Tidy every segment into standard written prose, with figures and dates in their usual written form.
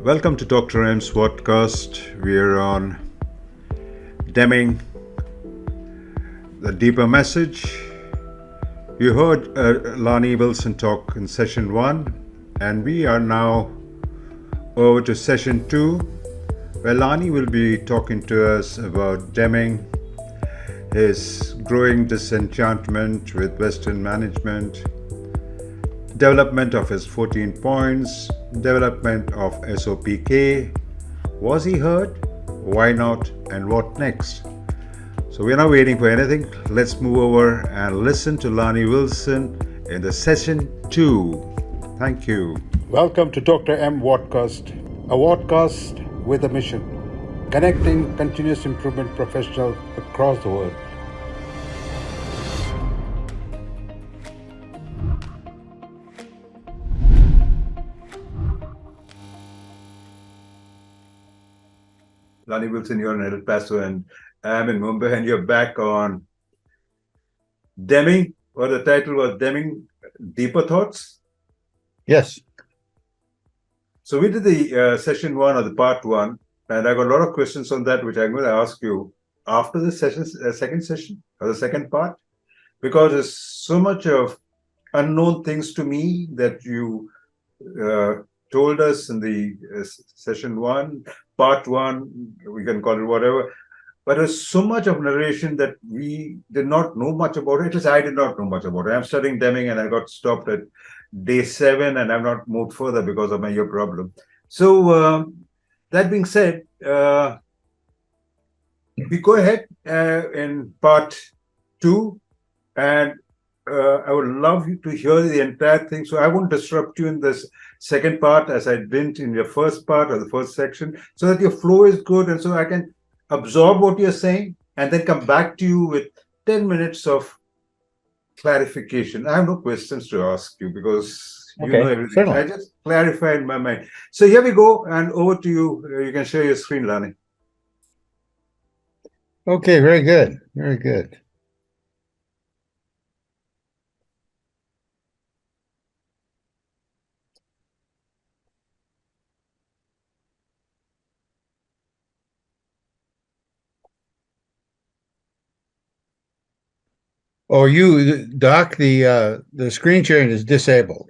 Welcome to Dr. M's podcast. We're on Deming, the deeper message. You heard Lonnie Wilson talk in session 1, and we are now over to session 2, where Lonnie will be talking to us about Deming, his growing disenchantment with Western management, development of his 14 points, development of SoPK. Was he heard? Why not? And what next? So we're not waiting for anything. Let's move over and listen to Lonnie Wilson in the session 2. Thank you. Welcome to Dr. M Wadcast, a wadcast with a mission, connecting continuous improvement professionals across the world. Lonnie Wilson, you're in El Paso and I'm in Mumbai, and you're back on Deming, or the title was Deming, Deeper Thoughts? Yes. So we did the session 1 or the part 1, and I got a lot of questions on that, which I'm going to ask you after the second session or the second part, because there's so much of unknown things to me that you told us in the session 1, part 1, we can call it whatever. But there's so much of narration that we did not know much about it. At least I did not know much about it. I'm studying Deming and I got stopped at day 7 and I've not moved further because of my ear problem. So that being said, we go ahead in part 2, and I would love you to hear the entire thing. So I won't disrupt you in this second part as I didn't in your first part or the first section, so that your flow is good and so I can absorb what you're saying and then come back to you with 10 minutes of clarification. I have no questions to ask you because you know everything. Certainly. I just clarify in my mind. So here we go, and over to you. You can share your screen, Lonnie. Okay, very good. Very good. Oh, Doc, the screen sharing is disabled.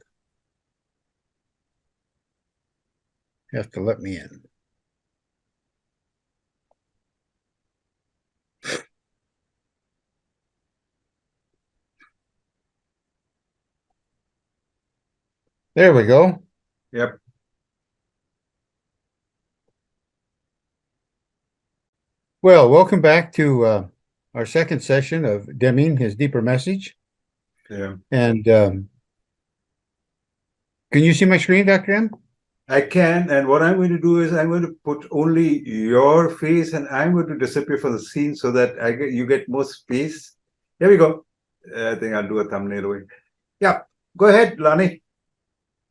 You have to let me in. There we go. Yep. Well, welcome back to our second session of Deming, His Deeper Message. Yeah. And can you see my screen, Dr. M? I can, and what I'm going to do is I'm going to put only your face and I'm going to disappear from the scene so that you get more space. Here we go. I think I'll do a thumbnail. Yeah, go ahead, Lonnie.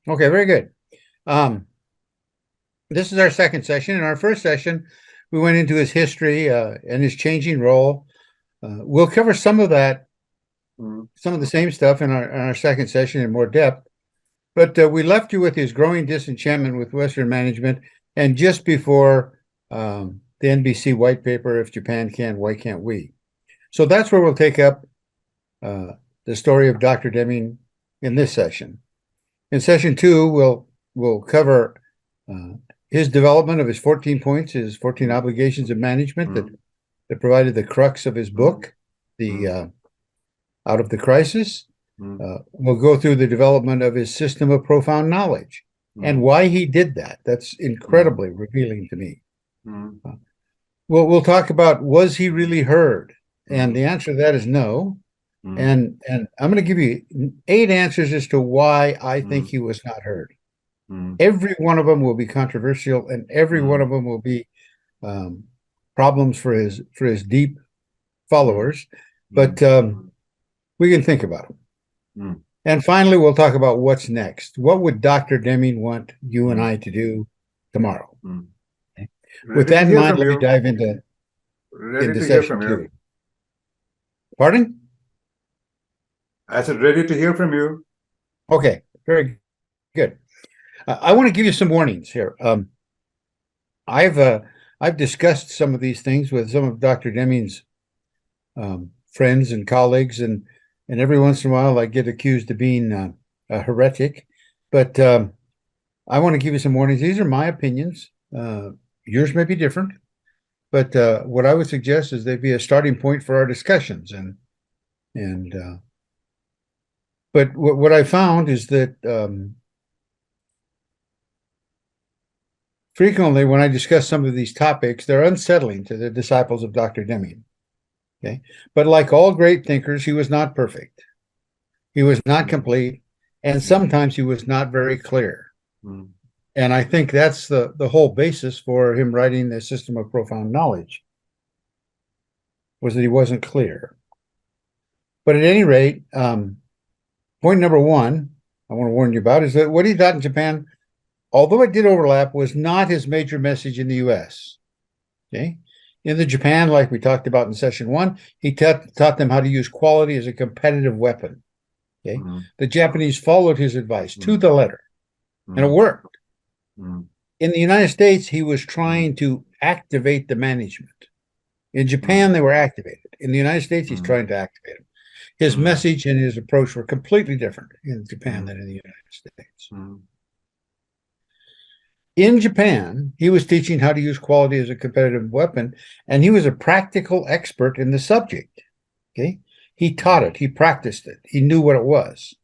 Okay, very good. This is our second session. In our first session, we went into his history and his changing role. We'll cover some of that, some of the same stuff in our second session in more depth. But we left you with his growing disenchantment with Western management, and just before the NBC white paper, "If Japan can, why can't we?" So that's where we'll take up the story of Dr. Deming in this session. In session 2, we'll cover his development of his 14 points, his 14 obligations of management that provided the crux of his book, the Out of the Crisis. We'll go through the development of his system of profound knowledge and why he did that. That's incredibly revealing to me. We'll talk about, was he really heard? And the answer to that is no. And I'm going to give you 8 answers as to why I think he was not heard. Every one of them will be controversial, and every one of them will be problems for his deep followers. But we can think about them. And finally, we'll talk about what's next. What would Dr. Deming want you and I to do tomorrow? Okay. With that in mind, let me dive into session 2. Pardon? I said, ready to hear from you. Okay, very good. I want to give you some warnings here. I've discussed some of these things with some of Dr. Deming's friends and colleagues, and every once in a while I get accused of being a heretic. But I want to give you some warnings. These are my opinions. Yours may be different, but what I would suggest is they be a starting point for our discussions. And but what I found is that frequently when I discuss some of these topics, they're unsettling to the disciples of Dr. Deming. Okay, but like all great thinkers, he was not perfect. He was not complete, and sometimes he was not very clear. Mm. And I think that's the whole basis for him writing the System of Profound Knowledge, was that he wasn't clear. But at any rate, point number one I want to warn you about is that what he taught in Japan, although it did overlap, was not his major message in the U.S. Okay, in the Japan, like we talked about in session one, he taught them how to use quality as a competitive weapon. Okay, the Japanese followed his advice to the letter, and it worked. In the United States, he was trying to activate the management. In Japan, they were activated. In the United States, he's trying to activate them. His message and his approach were completely different in Japan than in the United States. In Japan, he was teaching how to use quality as a competitive weapon, and he was a practical expert in the subject. Okay, he taught it, he practiced it, he knew what it was.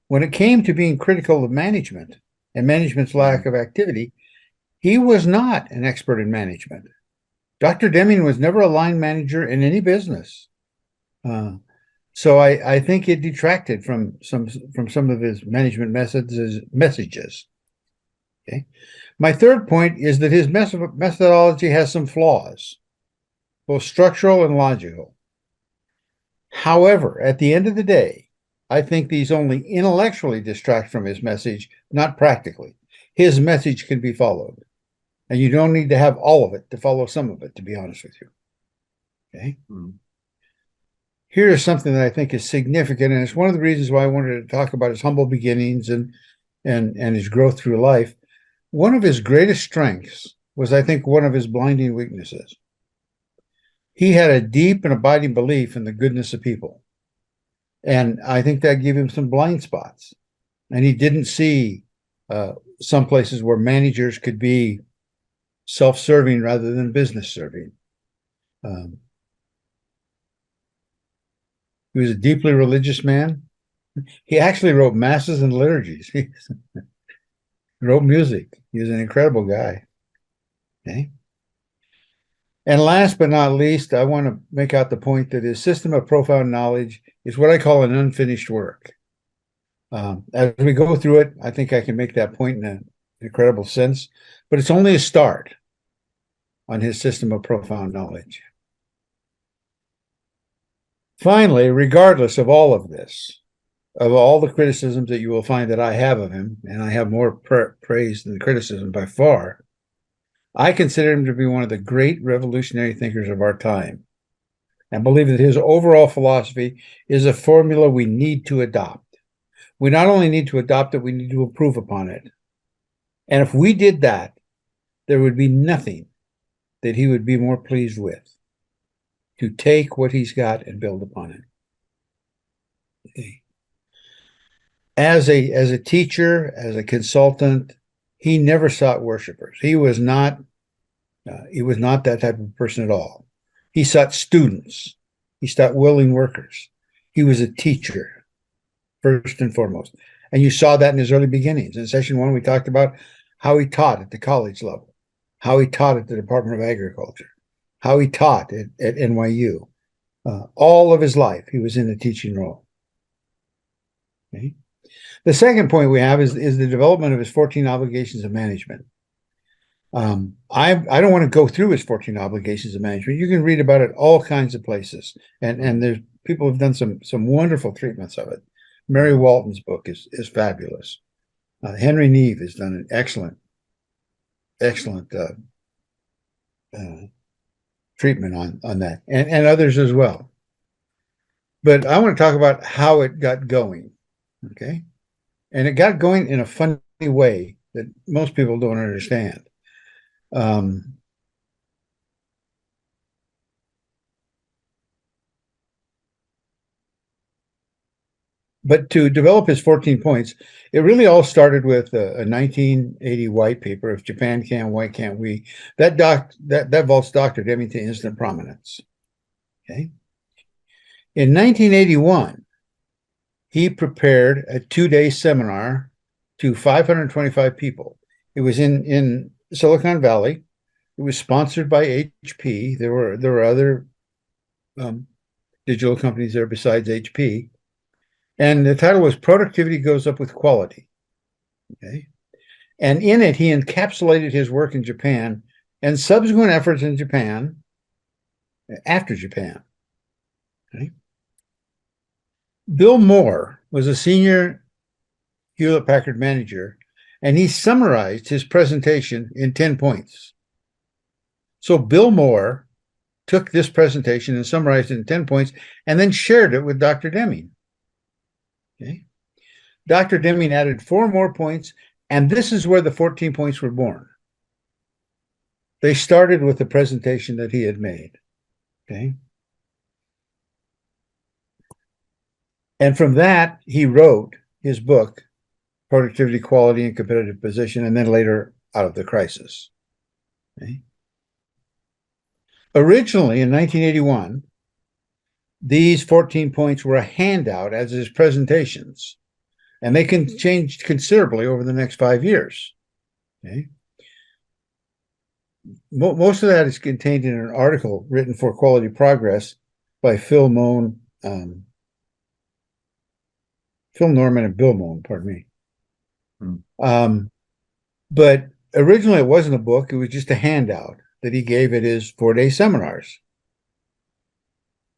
When it came to being critical of management and management's lack of activity, he was not an expert in management. Dr. Deming was never a line manager in any business. So I think it detracted from some of his management messages. Okay. My third point is that his methodology has some flaws, both structural and logical. However, at the end of the day, I think these only intellectually distract from his message, not practically. His message can be followed, and you don't need to have all of it to follow some of it, to be honest with you. Okay. Here's something that I think is significant, and it's one of the reasons why I wanted to talk about his humble beginnings and his growth through life. One of his greatest strengths was, I think, one of his blinding weaknesses. He had a deep and abiding belief in the goodness of people. And I think that gave him some blind spots. And he didn't see some places where managers could be self-serving rather than business serving. He was a deeply religious man. He actually wrote masses and liturgies. He wrote music. He was an incredible guy. Okay. And last but not least, I want to make out the point that his System of Profound Knowledge is what I call an unfinished work. As we go through it, I think I can make that point in an incredible sense, but it's only a start on his System of Profound Knowledge. Finally, regardless of all of this, of all the criticisms that you will find that I have of him, and I have more praise than criticism by far, I consider him to be one of the great revolutionary thinkers of our time, and believe that his overall philosophy is a formula we need to adopt. We not only need to adopt it, we need to improve upon it. And if we did that, there would be nothing that he would be more pleased with, to take what he's got and build upon it. Okay. As a teacher, as a consultant, he never sought worshipers. He was not that type of person at all. He sought students. He sought willing workers. He was a teacher, first and foremost. And you saw that in his early beginnings. In session one, we talked about how he taught at the college level, how he taught at the Department of Agriculture, how he taught at NYU. All of his life, he was in a teaching role. Okay. The second point we have is the development of his 14 obligations of management. I don't want to go through his 14 obligations of management. You can read about it all kinds of places, and there's people have done some wonderful treatments of it. Mary Walton's book is fabulous. Henry Neve has done an excellent treatment on that, and others as well. But I want to talk about how it got going. Okay. And it got going in a funny way that most people don't understand. But to develop his 14 points, it really all started with a 1980 white paper, "If Japan can, why can't we?" That vaults Dr. Deming to instant prominence. Okay. In 1981, he prepared a 2-day seminar to 525 people. It was in Silicon Valley. It was sponsored by HP. There were other digital companies there besides HP. And the title was "Productivity Goes Up with Quality." Okay. And in it, he encapsulated his work in Japan and subsequent efforts in Japan after Japan. Okay. Bill Moore was a senior Hewlett-Packard manager, and he summarized his presentation in 10 points. So Bill Moore took this presentation and summarized it in 10 points and then shared it with Dr. Deming. Okay. Dr. Deming added 4 more points, and this is where the 14 points were born. They started with the presentation that he had made. Okay. And from that, he wrote his book, "Productivity, Quality, and Competitive Position," and then later, "Out of the Crisis." Okay. Originally, in 1981, these 14 points were a handout as his presentations, and they can change considerably over the next 5 years. Okay. Most of that is contained in an article written for Quality Progress by Phil Norman and Bill Moan, pardon me. But originally it wasn't a book, it was just a handout that he gave at his 4-day seminars.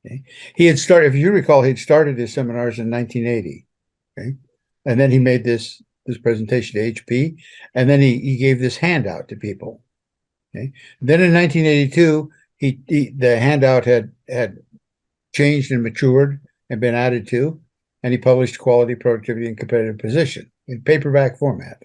Okay. He had started, if you recall, he'd started his seminars in 1980. Okay. And then he made this presentation to HP, and then he gave this handout to people. Okay. Then in 1982, the handout had changed and matured and been added to, and he published "Quality, Productivity, and Competitive Position" in paperback format.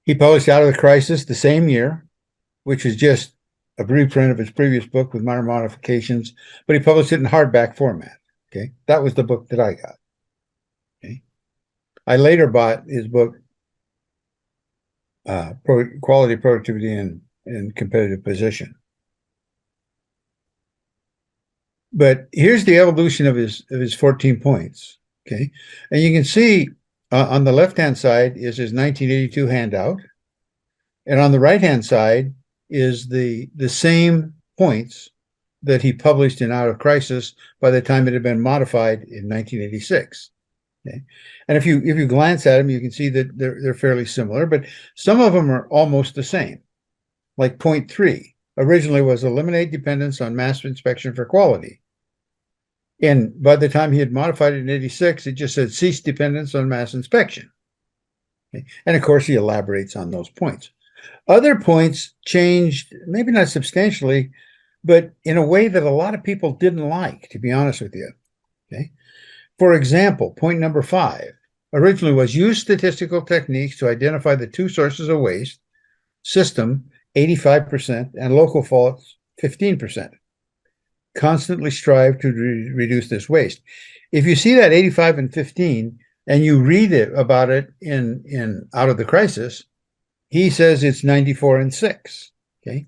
He published "Out of the Crisis" the same year, which is just a reprint of his previous book with minor modifications, but he published it in hardback format. Okay. That was the book that I got. Okay. I later bought his book, "Quality, Productivity, and Competitive Position." But here's the evolution of his 14 points. Okay. And you can see on the left-hand side is his 1982 handout. And on the right-hand side is the same points that he published in "Out of Crisis" by the time it had been modified in 1986. Okay. And if you glance at them, you can see that they're fairly similar, but some of them are almost the same. Like point 3 originally was "Eliminate dependence on mass inspection for quality." And by the time he had modified it in 86, it just said "Cease dependence on mass inspection." Okay. And of course, he elaborates on those points. Other points changed, maybe not substantially, but in a way that a lot of people didn't like, to be honest with you. Okay. For example, point number 5 originally was "Use statistical techniques to identify the 2 sources of waste: system, 85%, and local faults, 15%. Constantly strive to reduce this waste." If you see that 85 and 15, and you read it about it in "Out of the Crisis," he says it's 94 and 6. Okay.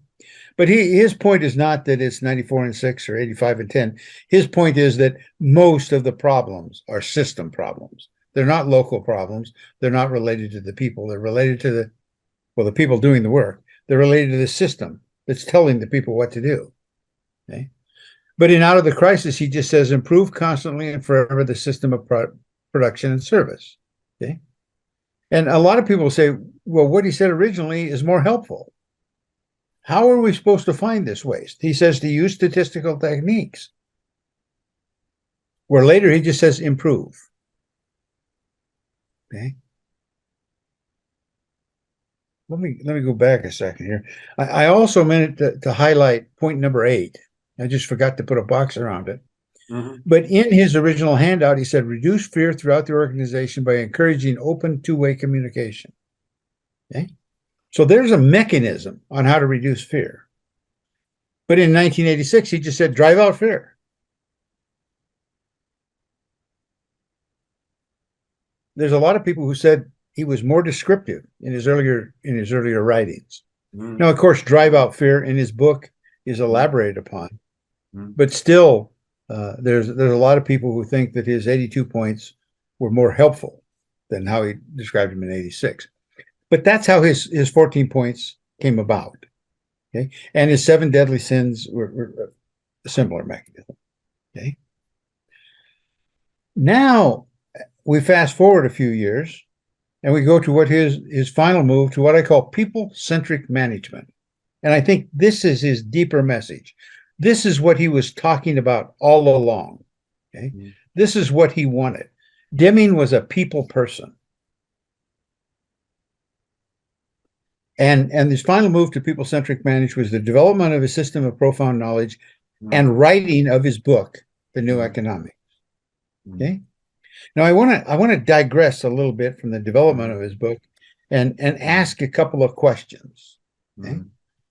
But his point is not that it's 94 and 6 or 85 and 10. His point is that most of the problems are system problems. They're not local problems. They're not related to the people. They're related to the people doing the work. They're related to the system that's telling the people what to do. Okay. But in "Out of the Crisis," he just says "improve constantly and forever the system of production and service." Okay. And a lot of people say, well, what he said originally is more helpful. How are we supposed to find this waste? He says to use statistical techniques, where later he just says improve. Okay. Let me go back a second here. I also meant to highlight point number 8. I just forgot to put a box around it. Mhm. But in his original handout, he said, reduce fear throughout the organization by encouraging open two-way communication. Okay. So there's a mechanism on how to reduce fear. But in 1986, he just said, drive out fear. There's a lot of people who said he was more descriptive in his earlier writings. Mhm. Now, of course, drive out fear in his book is elaborated upon, but still, there's a lot of people who think that his 82 points were more helpful than how he described them in 86. But that's how his 14 points came about. Okay, and his 7 deadly sins were a similar mechanism. Okay, now we fast forward a few years and we go to what his final move to what I call people-centric management. And I think this is his deeper message. This is what he was talking about all along. Okay, this is what he wanted. Deming was a people person. And his final move to people-centric management was the development of a system of profound knowledge and writing of his book, The New Economics. Okay. Now I want to digress a little bit from the development of his book and ask a couple of questions. Okay?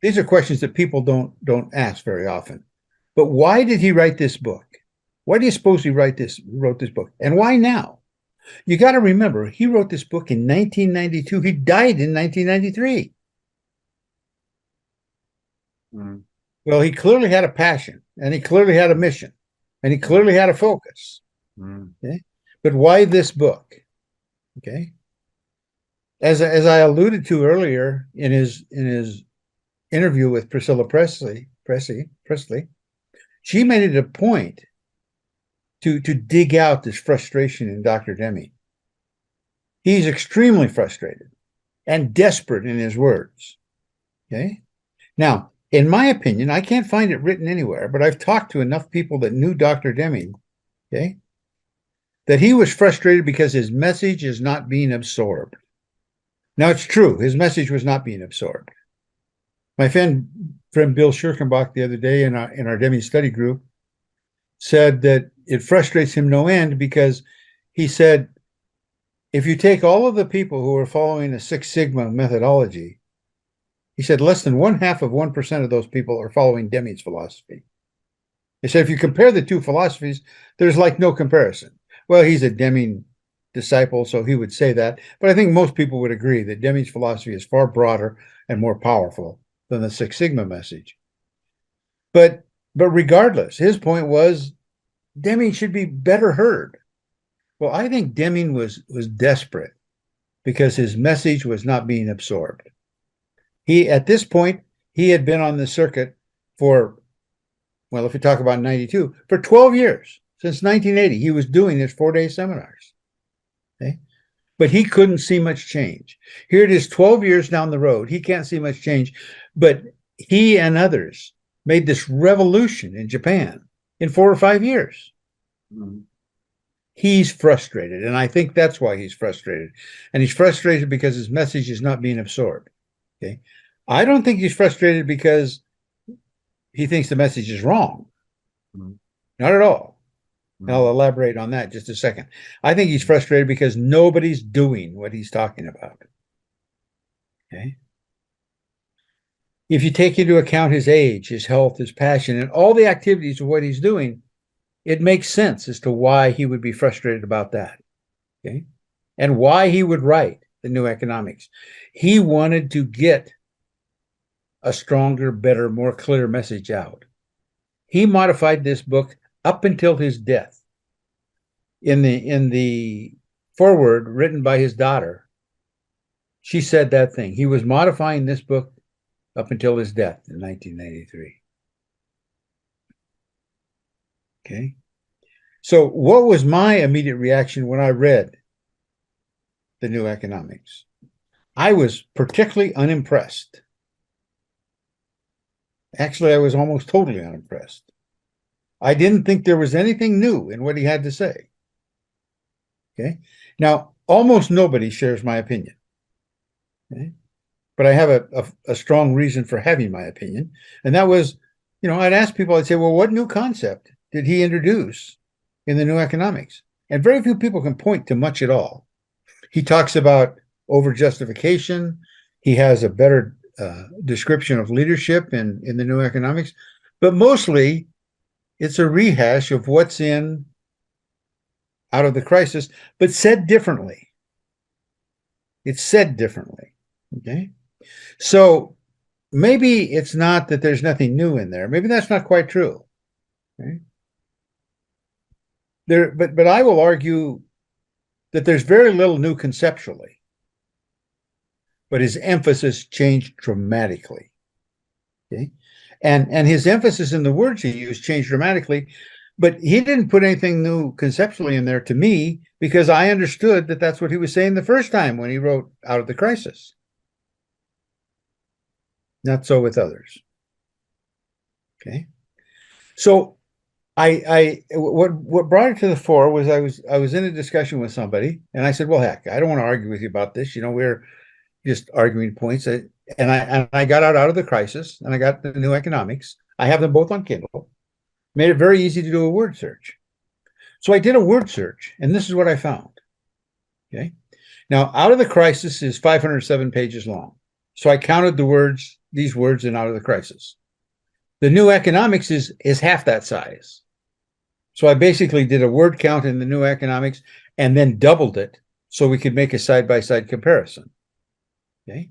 These are questions that people don't ask very often. But why did he write this book? Why do you suppose he wrote this book? And why now? You got to remember, he wrote this book in 1992. He died in 1993. Well, he clearly had a passion, and he clearly had a mission, and he clearly had a focus. Okay? But why this book? Okay. As I alluded to earlier in his interview with Priscilla Presley, she made it a point to dig out this frustration in Dr. Deming. He's extremely frustrated and desperate in his words. Okay. Now, in my opinion, I can't find it written anywhere, but I've talked to enough people that knew Dr. Deming, okay, that he was frustrated because his message is not being absorbed. Now, it's true, his message was not being absorbed. My friend Bill Schirkenbach the other day in our Deming study group said that it frustrates him no end because he said, if you take all of the people who are following a Six Sigma methodology, he said less than 0.5% of those people are following Deming's philosophy. He said if you compare the two philosophies, there's like no comparison. Well, he's a Deming disciple, so he would say that. But I think most people would agree that Deming's philosophy is far broader and more powerful than the Six Sigma message. But regardless, his point was Deming should be better heard. Well, I think Deming was desperate because his message was not being absorbed. At this point, he had been on the circuit for, well, if you talk about 92, for 12 years. Since 1980, he was doing his 4-day seminars. Okay? But he couldn't see much change. Here it is 12 years down the road. He can't see much change. But he and others made this revolution in Japan in 4 or 5 years. He's frustrated. And I think that's why he's frustrated. And he's frustrated because his message is not being absorbed. Okay. I don't think he's frustrated because he thinks the message is wrong. Not at all. I'll elaborate on that in just a second. I think he's frustrated because nobody's doing what he's talking about. Okay. If you take into account his age, his health, his passion, and all the activities of what he's doing, it makes sense as to why he would be frustrated about that. Okay. And why he would write The New Economics. He wanted to get a stronger, better, more clear message out. He modified this book up until his death. In the foreword written by his daughter, she said that thing. He was modifying this book up until his death in 1993. Okay. So what was my immediate reaction when I read The New Economics? I was particularly unimpressed. Actually, I was almost totally unimpressed. I didn't think there was anything new in what he had to say. Okay. Now, almost nobody shares my opinion. Okay. But I have a strong reason for having my opinion. And that was, I'd ask people, I'd say, well, what new concept did he introduce in the New Economics? And very few people can point to much at all. He talks about over-justification. He has a better description of leadership in the New Economics. But mostly, it's a rehash of what's in Out of the Crisis, but said differently. It's said differently, okay? So maybe it's not that there's nothing new in there. Maybe that's not quite true. Okay? But I will argue that there's very little new conceptually, but his emphasis changed dramatically. Okay, and his emphasis in the words he used changed dramatically, but he didn't put anything new conceptually in there to me because I understood that that's what he was saying the first time when he wrote Out of the Crisis. Not so with others. Okay, so what brought it to the fore was I was in a discussion with somebody and I said, well, heck, I don't want to argue with you about this. We're just arguing points. And I got Out of the Crisis and I got the New Economics. I have them both on Kindle. Made it very easy to do a word search. So I did a word search and this is what I found. Okay. Now, Out of the Crisis is 507 pages long. So I counted these words in Out of the Crisis. The New Economics is half that size. So I basically did a word count in the New Economics and then doubled it so we could make a side-by-side comparison. Okay.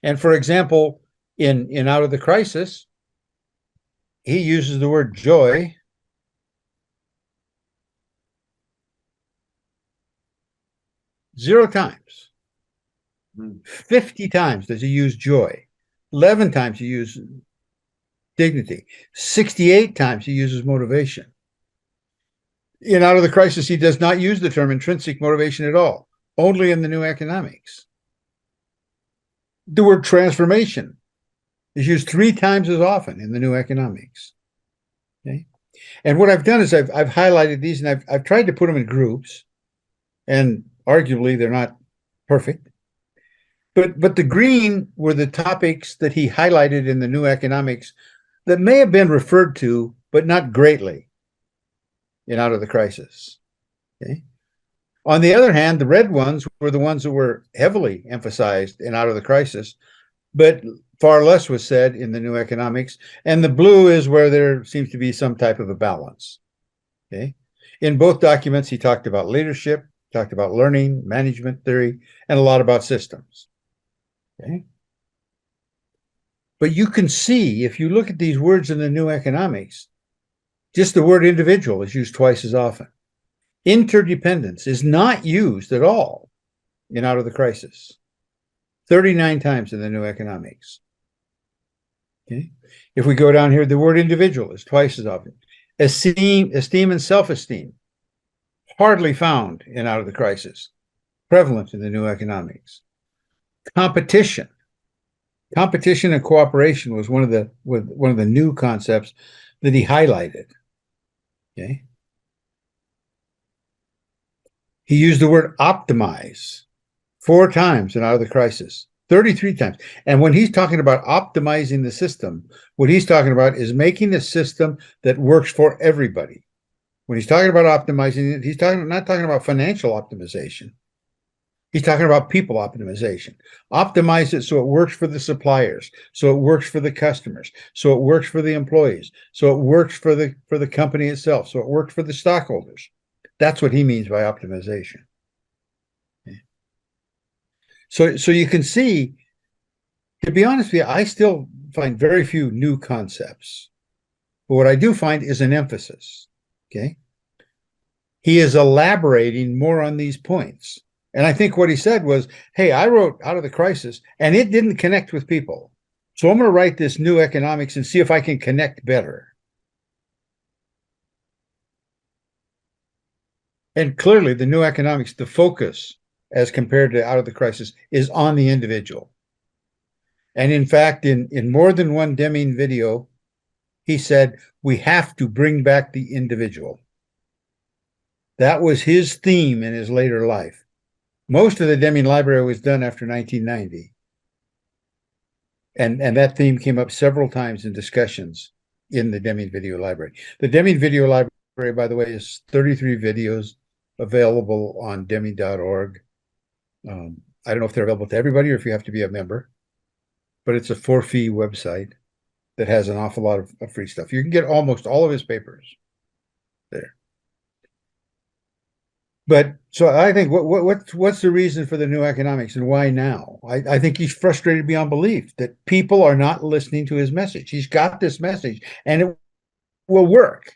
And for example, in Out of the Crisis, he uses the word joy 0 times. 50 times does he use joy. 11 times he uses dignity. 68 times he uses motivation. In Out of the Crisis, he does not use the term intrinsic motivation at all, only in the New Economics. The word transformation is used 3 times as often in the New Economics. Okay, and what I've done is I've highlighted these and I've tried to put them in groups, and arguably they're not perfect. But the green were the topics that he highlighted in the New Economics that may have been referred to, but not greatly in Out of the Crisis. Okay. On the other hand, the red ones were the ones that were heavily emphasized in Out of the Crisis, but far less was said in the New Economics. And the blue is where there seems to be some type of a balance. Okay. In both documents, he talked about leadership, talked about learning, management theory, and a lot about systems. Okay. But you can see, if you look at these words in the New Economics, just the word individual is used twice as often. Interdependence is not used at all in Out of the Crisis. 39 times in the New Economics. Okay. If we go down here, the word individual is twice as often. Esteem and self-esteem, hardly found in Out of the Crisis. Prevalent in the New Economics. Competition and cooperation was one of the new concepts that he highlighted. Okay. He used the word optimize 4 times in Out of the Crisis, 33 times. And when he's talking about optimizing the system, what he's talking about is making a system that works for everybody. When he's talking about optimizing it, he's not talking about financial optimization. He's talking about people optimization. Optimize it so it works for the suppliers, so it works for the customers, so it works for the employees, so it works for the company itself, so it works for the stockholders. That's what he means by optimization. Okay. So you can see, to be honest with you, I still find very few new concepts. But what I do find is an emphasis. Okay. He is elaborating more on these points. And I think what he said was, hey, I wrote Out of the Crisis and it didn't connect with people. So I'm going to write this New Economics and see if I can connect better. And clearly the New Economics, the focus as compared to Out of the Crisis is on the individual. And in fact, in more than one Deming video, he said, we have to bring back the individual. That was his theme in his later life. Most of the Deming Library was done after 1990. And that theme came up several times in discussions in the Deming Video Library. The Deming Video Library, by the way, is 33 videos available on deming.org. I don't know if they're available to everybody or if you have to be a member, but it's a for-fee website that has an awful lot of free stuff. You can get almost all of his papers there. But so I think what's the reason for the new economics and why now? I think he's frustrated beyond belief that people are not listening to his message. He's got this message and it will work.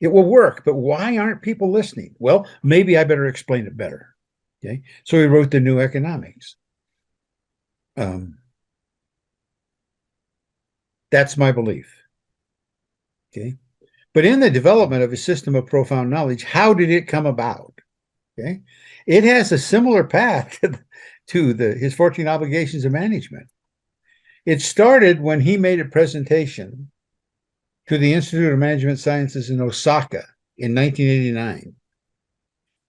It will work, but why aren't people listening? Well, maybe I better explain it better. Okay, so he wrote the New Economics. That's my belief. Okay, but in the development of a system of profound knowledge, how did it come about? Okay, it has a similar path to his 14 obligations of management. It started when he made a presentation to the Institute of Management Sciences in Osaka in 1989.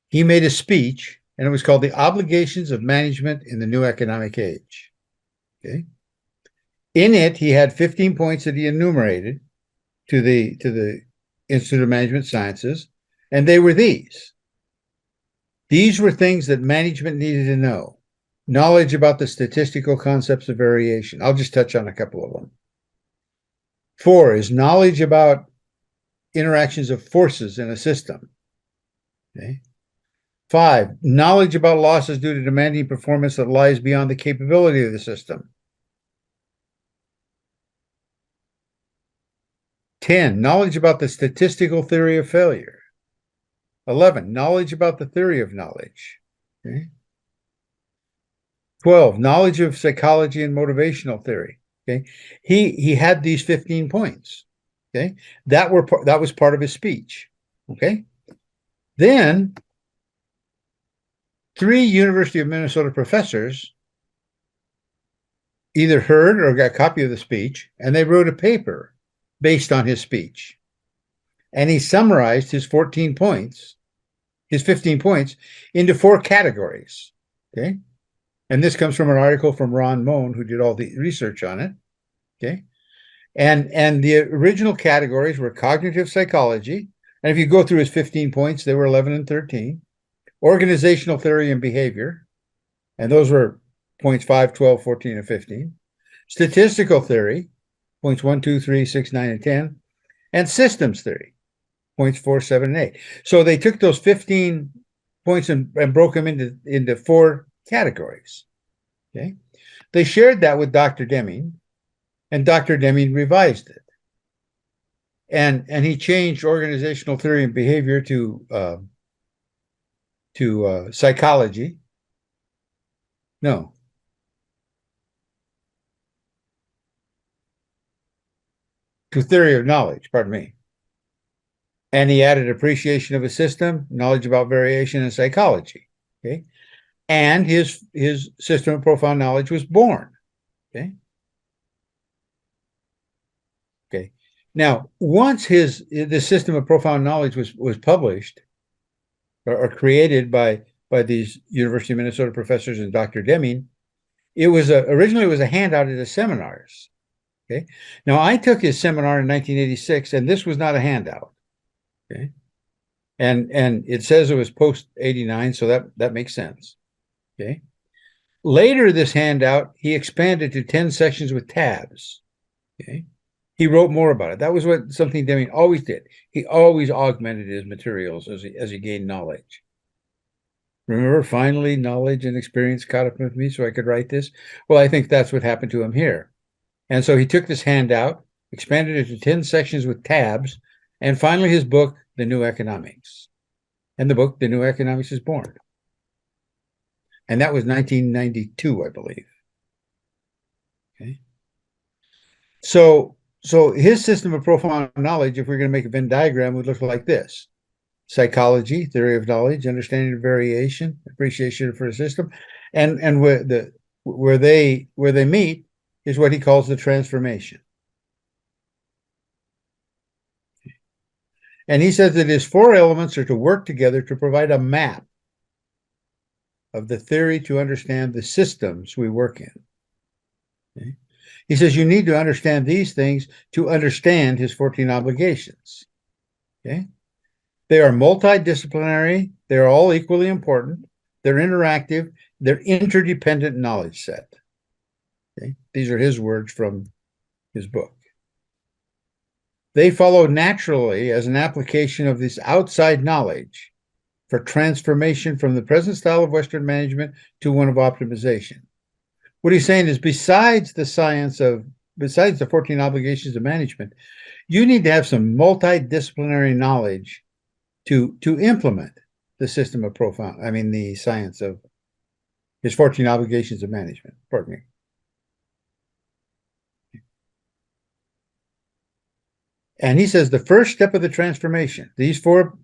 He made a speech, and it was called The Obligations of Management in the New Economic Age. Okay. In it, he had 15 points that he enumerated to the Institute of Management Sciences, and they were these. These were things that management needed to know. Knowledge about the statistical concepts of variation. I'll just touch on a couple of them. 4 is knowledge about interactions of forces in a system. Okay. 5, knowledge about losses due to demanding performance that lies beyond the capability of the system. 10, knowledge about the statistical theory of failure. 11, knowledge about the theory of knowledge. Okay. 12, knowledge of psychology and motivational theory. Okay. He had these 15 points. Okay. That was part of his speech. Okay. Then 3 University of Minnesota professors either heard or got a copy of the speech, and they wrote a paper based on his speech. And he summarized his 15 points, into 4 categories. Okay. And this comes from an article from Ron Moen, who did all the research on it. Okay. And the original categories were cognitive psychology. And if you go through his 15 points, they were 11 and 13. Organizational theory and behavior. And those were points 5, 12, 14, and 15. Statistical theory, points 1, 2, 3, 6, 9, and 10. And systems theory, points 4, 7, and 8. So they took those 15 points and broke them into 4 categories. Okay. They shared that with Dr. Deming, and Dr. Deming revised it. And he changed organizational theory and behavior to psychology. No. To theory of knowledge, pardon me. And he added appreciation of a system, knowledge about variation, and psychology. Okay. And his system of profound knowledge was born. Okay. Okay. Now, once the system of profound knowledge was published or created by these University of Minnesota professors and Dr. Deming, it was originally a handout at the seminars. Okay. Now, I took his seminar in 1986, and this was not a handout. Okay. And it says it was post 89, so that makes sense. Okay. Later, this handout, he expanded to 10 sections with tabs. Okay. He wrote more about it. That was something Deming always did. He always augmented his materials as he gained knowledge. Remember, finally, knowledge and experience caught up with me so I could write this. Well, I think that's what happened to him here. And so he took this handout, expanded it to 10 sections with tabs, and finally his book, The New Economics. And the book, The New Economics, is born. And that was 1992, I believe. Okay. So his system of profound knowledge, if we're going to make a Venn diagram, would look like this: psychology, theory of knowledge, understanding of variation, appreciation for a system, and where they meet is what he calls the transformation. And he says that his 4 elements are to work together to provide a map of the theory to understand the systems we work in. Okay. He says you need to understand these things to understand his 14 obligations. Okay. They are multidisciplinary. They're all equally important. They're interactive. They're interdependent knowledge set. Okay. These are his words from his book. They follow naturally as an application of this outside knowledge for transformation from the present style of Western management to one of optimization. What he's saying is besides the 14 obligations of management, you need to have some multidisciplinary knowledge to implement the the science of his 14 obligations of management. Pardon me. And he says the first step of the transformation, these four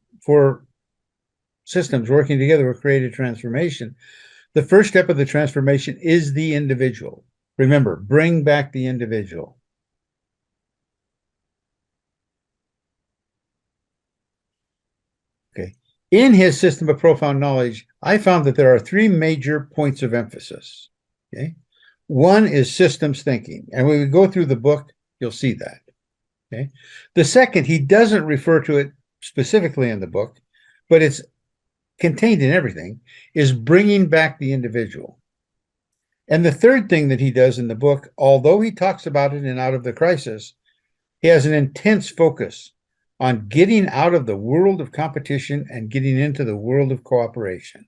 systems working together will create a transformation. The first step of the transformation is the individual. Remember, bring back the individual. Okay. In his system of profound knowledge, I found that there are three major points of emphasis. Okay. One is systems thinking. And when we go through the book, you'll see that. Okay. The second, he doesn't refer to it specifically in the book, but it's contained in everything, is bringing back the individual. And the third thing that he does in the book, although he talks about it in Out of the Crisis, he has an intense focus on getting out of the world of competition and getting into the world of cooperation.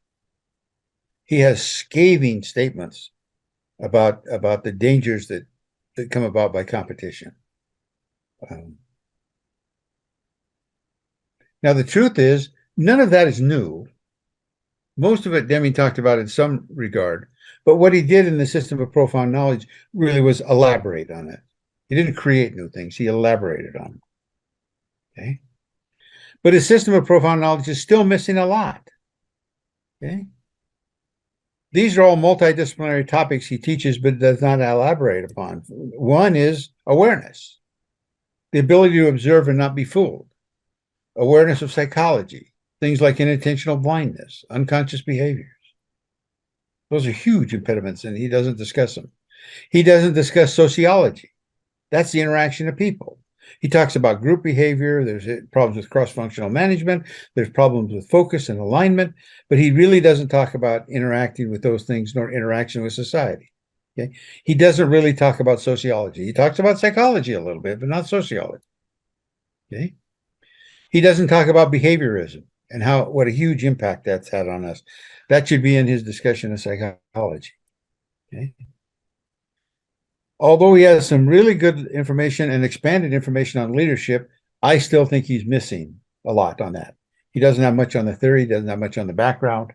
He has scathing statements about the dangers that come about by competition. Now, the truth is, none of that is new. Most of it Deming talked about in some regard, but what he did in the system of profound knowledge really was elaborate on it. He didn't create new things, he elaborated on them. Okay. But his system of profound knowledge is still missing a lot. Okay. These are all multidisciplinary topics he teaches, but does not elaborate upon. One is awareness, the ability to observe and not be fooled, awareness of psychology, things like inattentional blindness, unconscious behaviors. Those are huge impediments, and he doesn't discuss them. He doesn't discuss sociology. That's the interaction of people. He talks about group behavior. There's problems with cross-functional management. There's problems with focus and alignment, but he really doesn't talk about interacting with those things nor interaction with society. Okay? He doesn't really talk about sociology. He talks about psychology a little bit, but not sociology. Okay? He doesn't talk about behaviorism and what a huge impact that's had on us. That should be in his discussion of psychology. Okay? Although he has some really good information and expanded information on leadership, I still think he's missing a lot on that. He doesn't have much on the theory, doesn't have much on the background.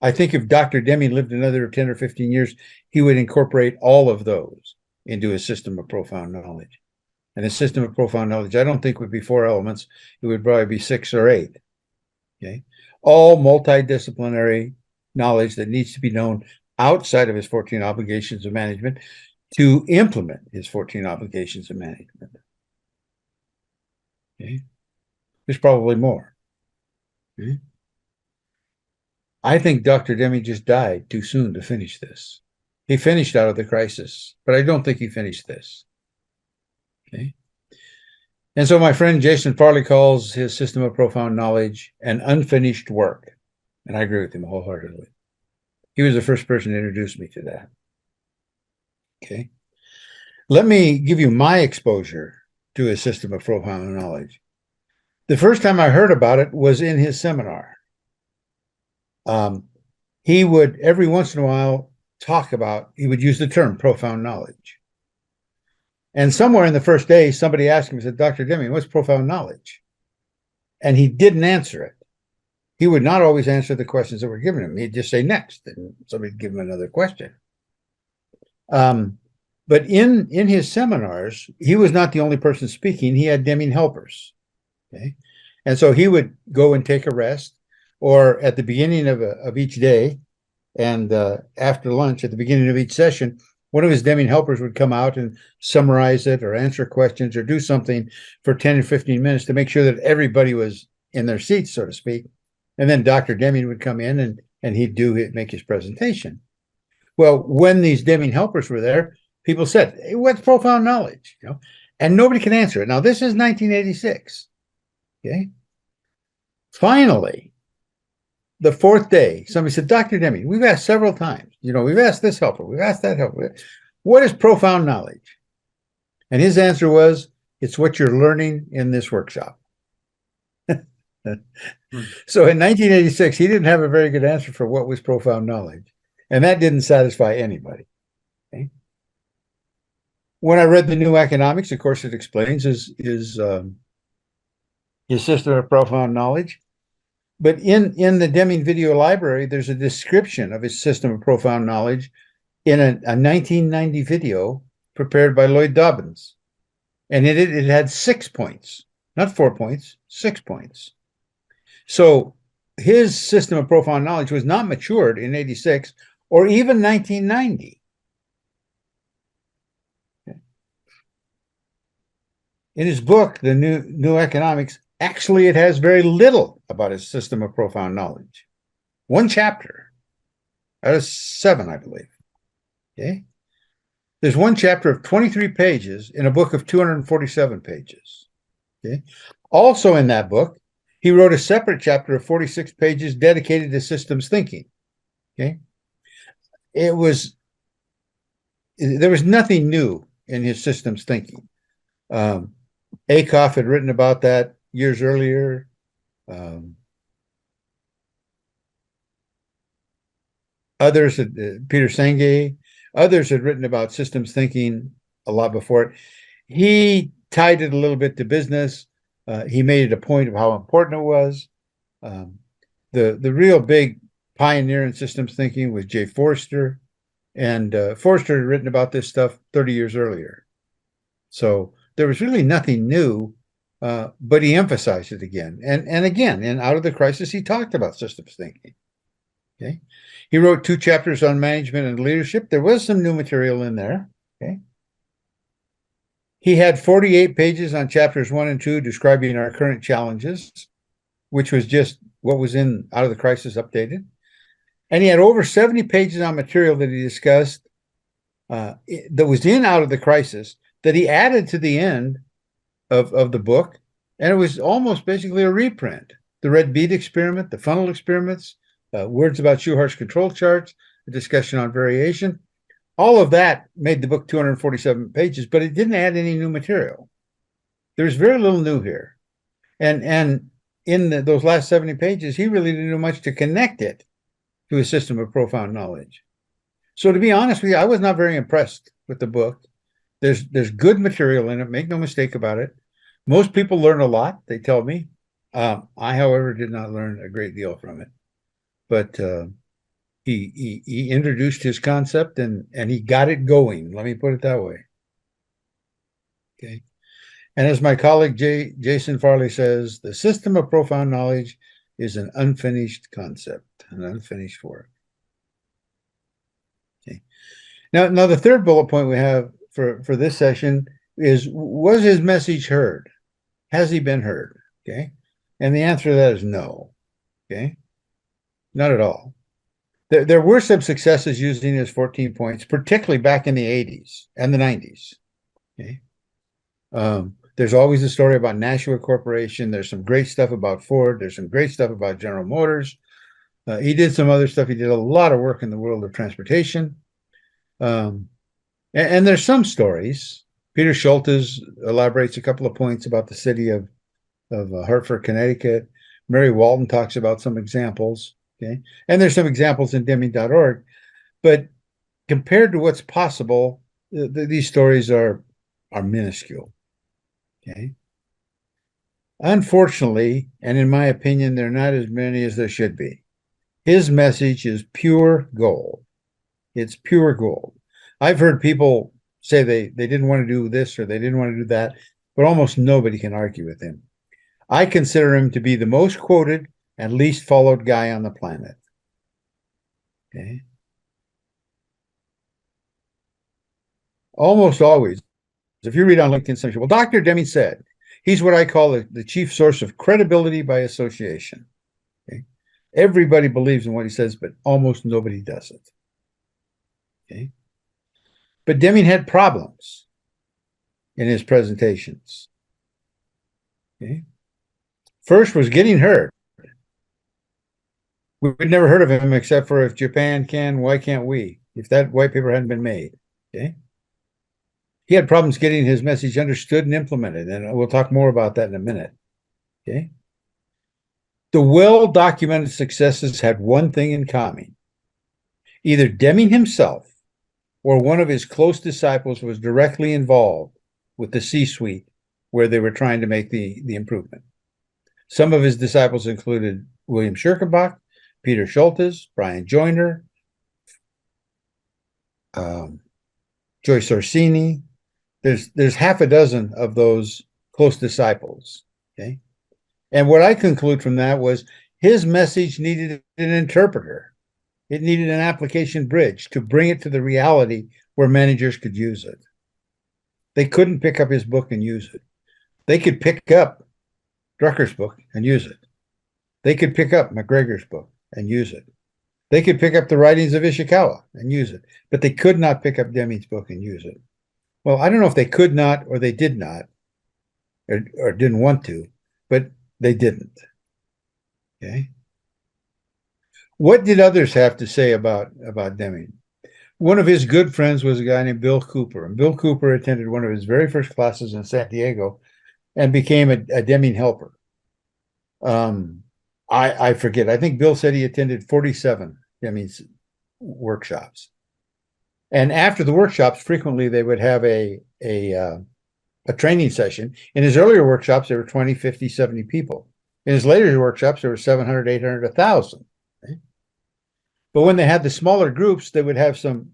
I think if Dr. Deming lived another 10 or 15 years, he would incorporate all of those into his system of profound knowledge. And his system of profound knowledge, I don't think would be 4 elements. It would probably be 6 or 8. Okay. All multidisciplinary knowledge that needs to be known outside of his 14 obligations of management to implement his 14 obligations of management. Okay. There's probably more. Okay. I think Dr. Deming just died too soon to finish this. He finished Out of the Crisis, but I don't think he finished this. Okay. And so my friend Jason Farley calls his system of profound knowledge an unfinished work. And I agree with him wholeheartedly. He was the first person to introduce me to that. Okay. Let me give you my exposure to his system of profound knowledge. The first time I heard about it was in his seminar. He would every once in a while he would use the term profound knowledge. And somewhere in the first day, somebody asked him, said, Dr. Deming, what's profound knowledge? And he didn't answer it. He would not always answer the questions that were given him. He'd just say next, and somebody'd give him another question. But in his seminars, he was not the only person speaking. He had Deming helpers. Okay. And so he would go and take a rest, or at the beginning of each day, and after lunch, at the beginning of each session, one of his Deming helpers would come out and summarize it or answer questions or do something for 10 or 15 minutes to make sure that everybody was in their seats, so to speak. And then Dr. Deming would come in and he'd make his presentation. Well, when these Deming helpers were there, people said, hey, what's profound knowledge? And nobody can answer it. Now, this is 1986. Okay. Finally, the fourth day, somebody said, Dr. Deming, we've asked several times, we've asked this helper, we've asked that helper. What is profound knowledge? And his answer was, it's what you're learning in this workshop. So in 1986, he didn't have a very good answer for what was profound knowledge. And that didn't satisfy anybody. Okay? When I read the New Economics, of course, it explains his system of profound knowledge. But in the Deming video library, there's a description of his system of profound knowledge in a 1990 video prepared by Lloyd Dobbins. And it had 6 points, not 4 points, 6 points. So his system of profound knowledge was not matured in 86 or even 1990. In his book, The New Economics, actually it has very little about his system of profound knowledge. 1 chapter out of 7, I believe. Okay. There's 1 chapter of 23 pages in a book of 247 pages. Okay. Also in that book, he wrote a separate chapter of 46 pages dedicated to systems thinking. Okay. There was nothing new in his systems thinking. Akoff had written about that years earlier. Others, Peter Senge, others had written about systems thinking a lot before it. He tied it a little bit to business. He made it a point of how important it was. The real big pioneer in systems thinking was Jay Forster, and Forster had written about this stuff 30 years earlier. So there was really nothing new, but he emphasized it again. And again, in Out of the Crisis, he talked about systems thinking. Okay. He wrote 2 chapters on management and leadership. There was some new material in there. Okay. He had 48 pages on chapters 1 and 2 describing our current challenges, which was just what was in Out of the Crisis updated. And he had over 70 pages on material that he discussed that was in Out of the Crisis that he added to the end of the book. And it was almost basically a reprint. The red bead experiment, the funnel experiments, words about Schuhart's control charts, a discussion on variation. All of that made the book 247 pages, but it didn't add any new material. There's very little new here. And in those last 70 pages, he really didn't do much to connect it to a system of profound knowledge. So to be honest with you, I was not very impressed with the book. There's good material in it, make no mistake about it. Most people learn a lot, they tell me. I, however, did not learn a great deal from it. But he introduced his concept and he got it going. Let me put it that way. Okay. And as my colleague Jason Farley says, the system of profound knowledge is an unfinished concept, an unfinished work. Okay. Now the third bullet point we have for this session is, was his message heard? Has he been heard? Okay. And the answer to that is no. Okay. Not at all. There were some successes using his 14 points, particularly back in the 80s and the 90s. Okay. There's always a story about Nashua Corporation. There's some great stuff about Ford. There's some great stuff about General Motors. He did some other stuff. He did a lot of work in the world of transportation. And there's some stories. Peter Schultes elaborates a couple of points about the city of Hartford, Connecticut. Mary Walton talks about some examples. Okay. And there's some examples in Deming.org. But compared to what's possible, these stories are minuscule. Okay. Unfortunately, and in my opinion, there are not as many as there should be. His message is pure gold. It's pure gold. I've heard people say they didn't want to do this or they didn't want to do that, but almost nobody can argue with him. I consider him to be the most quoted and least followed guy on the planet. Okay. Almost always, if you read on LinkedIn, some people, well, Dr. Deming said, he's what I call the chief source of credibility by association. Okay. Everybody believes in what he says, but almost nobody does it. Okay. But Deming had problems in his presentations. Okay. First was getting heard. We'd never heard of him except for if Japan can, why can't we? If that white paper hadn't been made. Okay. He had problems getting his message understood and implemented, and we'll talk more about that in a minute. Okay. The well-documented successes had one thing in common. Either Deming himself or one of his close disciples was directly involved with the C-suite where they were trying to make the improvement. Some of his disciples included William Schirkenbach, Peter Schultes, Brian Joyner, Joyce Orsini. There's half a dozen of those close disciples. Okay. And what I conclude from that was his message needed an interpreter. It needed an application bridge to bring it to the reality where managers could use it. They couldn't pick up his book and use it. They could pick up Drucker's book and use it. They could pick up McGregor's book and use it. They could pick up the writings of Ishikawa and use it, but they could not pick up Deming's book and use it. Well, I don't know if they could not or they did not or didn't want to, but they didn't. Okay. What did others have to say about Deming? One of his good friends was a guy named Bill Cooper, and Bill Cooper attended one of his very first classes in San Diego and became a Deming helper. I forget. I think Bill said he attended 47 Deming's workshops. And after the workshops, frequently they would have a training session. In his earlier workshops, there were 20, 50, 70 people. In his later workshops, there were 700, 800, 1,000. Okay? But when they had the smaller groups, they would have some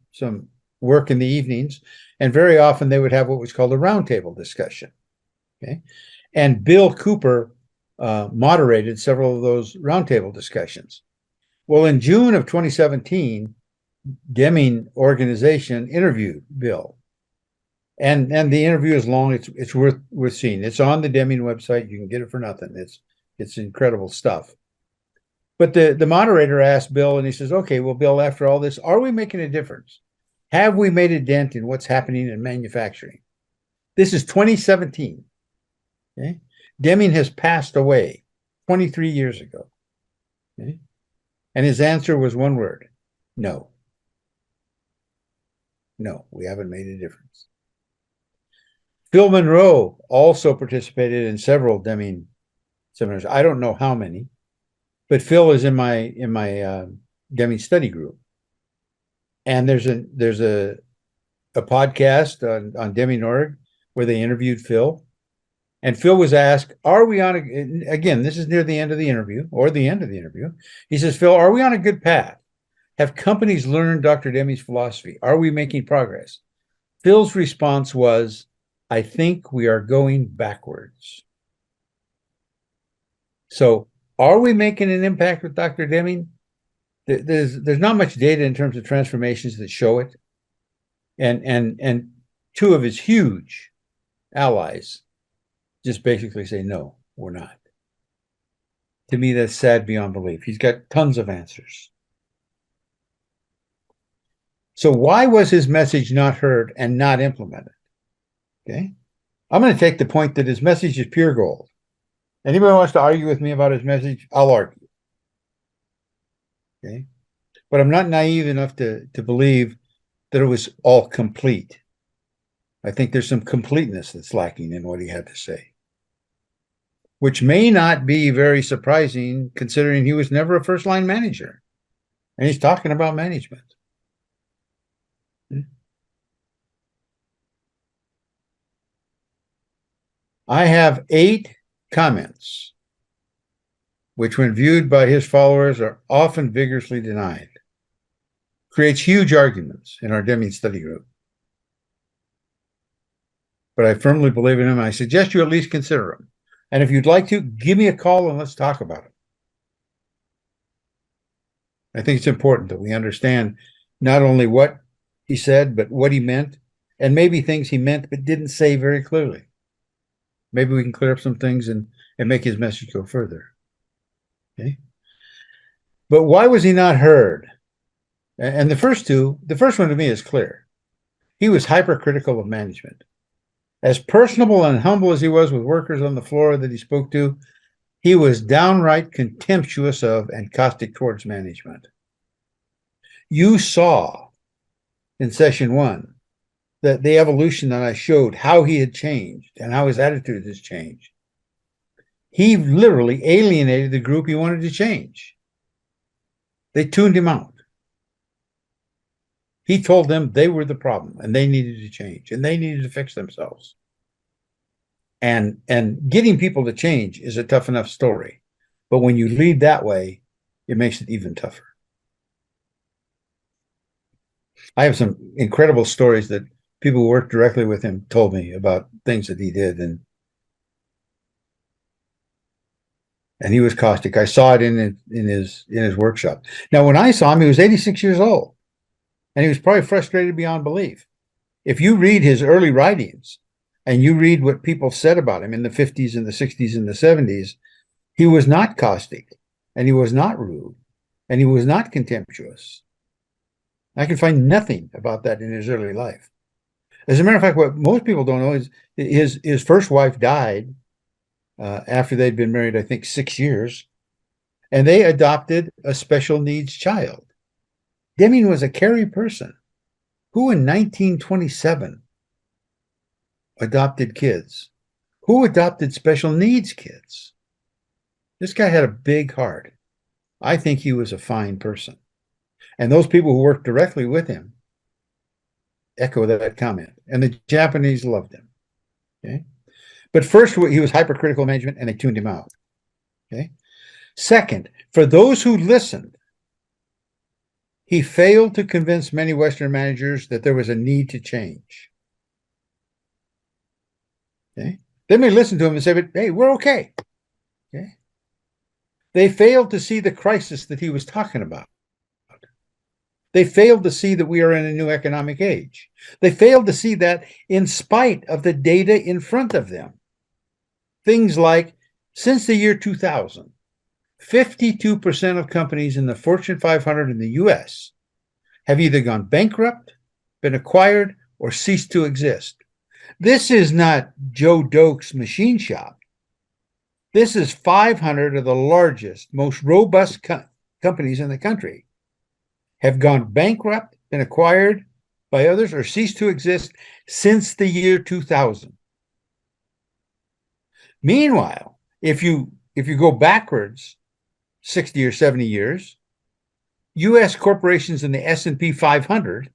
work in the evenings, and very often they would have what was called a roundtable discussion. Okay, and Bill Cooper moderated several of those roundtable discussions. Well, in June of 2017, Deming organization interviewed Bill, and the interview is long. It's worth seeing. It's on the Deming website. You can get it for nothing. It's incredible stuff. But the moderator asked Bill, and he says, "Okay, well, Bill, after all this, are we making a difference? Have we made a dent in what's happening in manufacturing?" This is 2017. Okay? Deming has passed away 23 years ago. Okay? And his answer was one word: no. No, we haven't made a difference. Phil Monroe also participated in several Deming seminars. I don't know how many, but Phil is in my Deming study group. And there's a podcast on Deming.org where they interviewed Phil. And Phil was asked, are we on again, this is near the end of the interview or the end of the interview. He says, Phil, are we on a good path? Have companies learned Dr. Deming's philosophy? Are we making progress? Phil's response was, I think we are going backwards. So are we making an impact with Dr. Deming? There's not much data in terms of transformations that show it. And two of his huge allies just basically say, no, we're not. To me, that's sad beyond belief. He's got tons of answers. So why was his message not heard and not implemented? Okay. I'm going to take the point that his message is pure gold. Anybody wants to argue with me about his message, I'll argue. Okay. But I'm not naive enough to believe that it was all complete. I think there's some completeness that's lacking in what he had to say, which may not be very surprising considering he was never a first-line manager. And he's talking about management. I have 8 comments, which when viewed by his followers are often vigorously denied. Creates huge arguments in our Deming study group. But I firmly believe in him. I suggest you at least consider him. And if you'd like to, give me a call and let's talk about it. I think it's important that we understand not only what he said, but what he meant, and maybe things he meant but didn't say very clearly. Maybe we can clear up some things and make his message go further. Okay. But why was he not heard? And the first one to me is clear. He was hypercritical of management. As personable and humble as he was with workers on the floor that he spoke to, he was downright contemptuous of and caustic towards management. You saw in session 1 that the evolution that I showed, how he had changed and how his attitude has changed. He literally alienated the group he wanted to change. They tuned him out. He told them they were the problem and they needed to change and they needed to fix themselves. And getting people to change is a tough enough story. But when you lead that way, it makes it even tougher. I have some incredible stories that people who worked directly with him told me about things that he did, and he was caustic. I saw it in his workshop. Now, when I saw him, he was 86 years old, and he was probably frustrated beyond belief. If you read his early writings and you read what people said about him in the 50s and the 60s and the 70s, he was not caustic, and he was not rude, and he was not contemptuous. I can find nothing about that in his early life. As a matter of fact, what most people don't know is his first wife died after they'd been married, I think, 6 years, and they adopted a special needs child. Deming was a caring person who in 1927 adopted kids. Who adopted special needs kids? This guy had a big heart. I think he was a fine person. And those people who worked directly with him echo that comment. And the Japanese loved him. Okay. But first, he was hypercritical of management and they tuned him out. Okay. Second, for those who listened, he failed to convince many Western managers that there was a need to change. Okay. They may listen to him and say, but hey, we're okay. Okay. They failed to see the crisis that he was talking about. They failed to see that we are in a new economic age. They failed to see that in spite of the data in front of them. Things like, since the year 2000, 52% of companies in the Fortune 500 in the US have either gone bankrupt, been acquired, or ceased to exist. This is not Joe Doke's machine shop. This is 500 of the largest, most robust companies in the country have gone bankrupt, been acquired by others, or ceased to exist since the year 2000. Meanwhile, if you go backwards 60 or 70 years, U.S. corporations in the S&P 500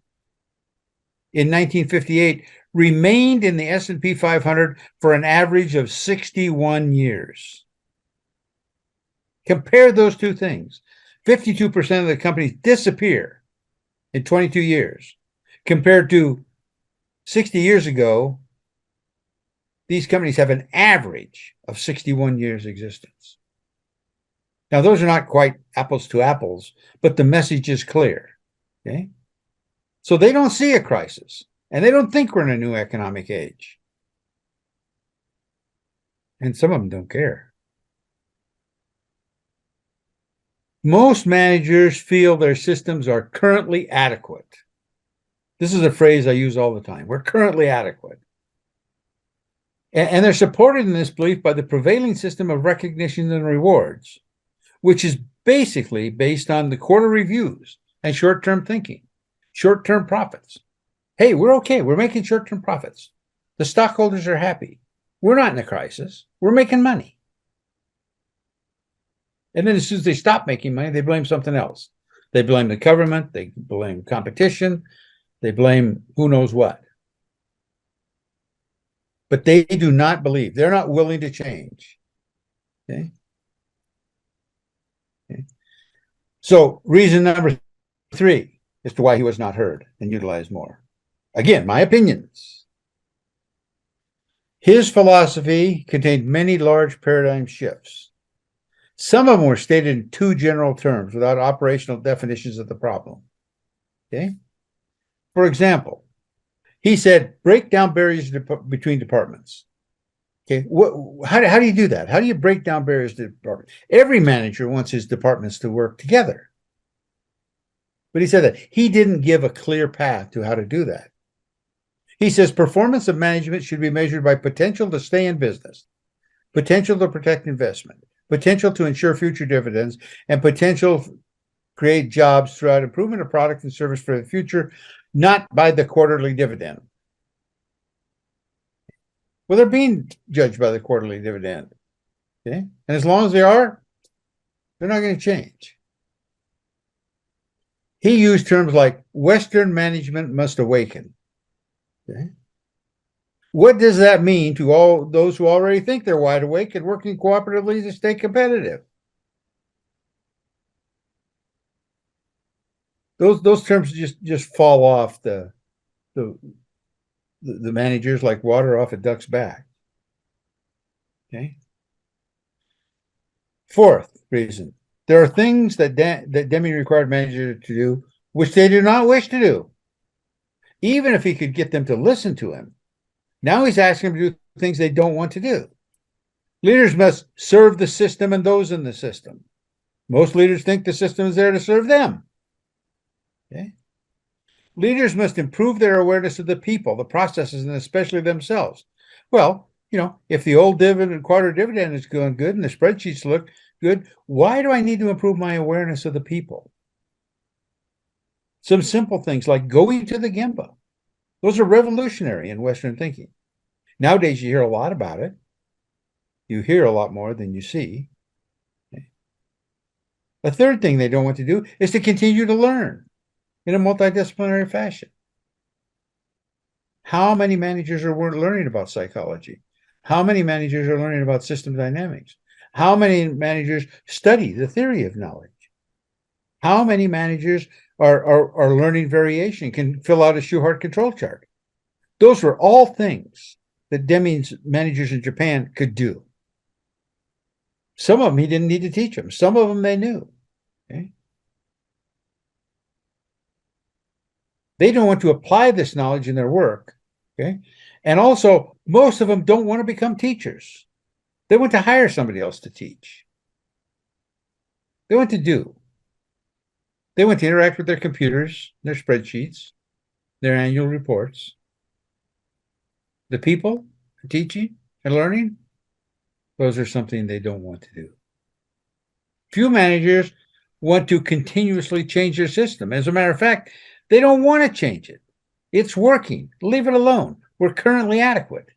in 1958 remained in the S&P 500 for an average of 61 years. Compare those two things. 52% of the companies disappear in 22 years, compared to 60 years ago. These companies have an average of 61 years existence. Now, those are not quite apples to apples, but the message is clear. Okay, so they don't see a crisis, and they don't think we're in a new economic age, and some of them don't care. Most managers feel their systems are currently adequate. This is a phrase I use all the time. We're currently adequate. And they're supported in this belief by the prevailing system of recognition and rewards, which is basically based on the quarter reviews and short-term thinking, short-term profits. Hey, we're okay. We're making short-term profits. The stockholders are happy. We're not in a crisis. We're making money. And then as soon as they stop making money, they blame something else. They blame the government. They blame competition. They blame who knows what. But they do not believe. They're not willing to change. Okay? Okay. So reason number 3 as to why he was not heard and utilized more. Again, my opinions. His philosophy contained many large paradigm shifts. Some of them were stated in 2 general terms without operational definitions of the problem. Okay? For example, he said, break down barriers between departments. Okay, how do you do that? How do you break down barriers to departments? Every manager wants his departments to work together. But he said that he didn't give a clear path to how to do that. He says performance of management should be measured by potential to stay in business, potential to protect investment, potential to ensure future dividends, and potential to create jobs throughout improvement of product and service for the future, not by the quarterly dividend. Well, they're being judged by the quarterly dividend. Okay. And as long as they are, they're not going to change. He used terms like Western management must awaken. Okay. What does that mean to all those who already think they're wide awake and working cooperatively to stay competitive? Those terms just fall off the managers like water off a duck's back. Okay. Fourth reason, there are things that Deming required managers to do which they do not wish to do, even if he could get them to listen to him. Now he's asking them to do things they don't want to do. Leaders must serve the system and those in the system. Most leaders think the system is there to serve them. Okay. Leaders must improve their awareness of the people, the processes, and especially themselves. Well, if the old quarter dividend is going good and the spreadsheets look good, why do I need to improve my awareness of the people? Some simple things like going to the Gemba. Those are revolutionary in Western thinking. Nowadays, you hear a lot about it. You hear a lot more than you see. Okay. A third thing they don't want to do is to continue to learn in a multidisciplinary fashion. How many managers are learning about psychology? How many managers are learning about system dynamics? How many managers study the theory of knowledge? How many managers are learning variation, can fill out a Schuhart control chart? Those were all things that Deming's managers in Japan could do. Some of them he didn't need to teach them. Some of them they knew. Okay? They don't want to apply this knowledge in their work. Okay? And also, most of them don't want to become teachers. They want to hire somebody else to teach. They want to do. They want to interact with their computers, their spreadsheets, their annual reports. The people teaching and learning, those are something they don't want to do. Few managers want to continuously change their system. As a matter of fact, they don't want to change it. It's working. Leave it alone. We're currently adequate.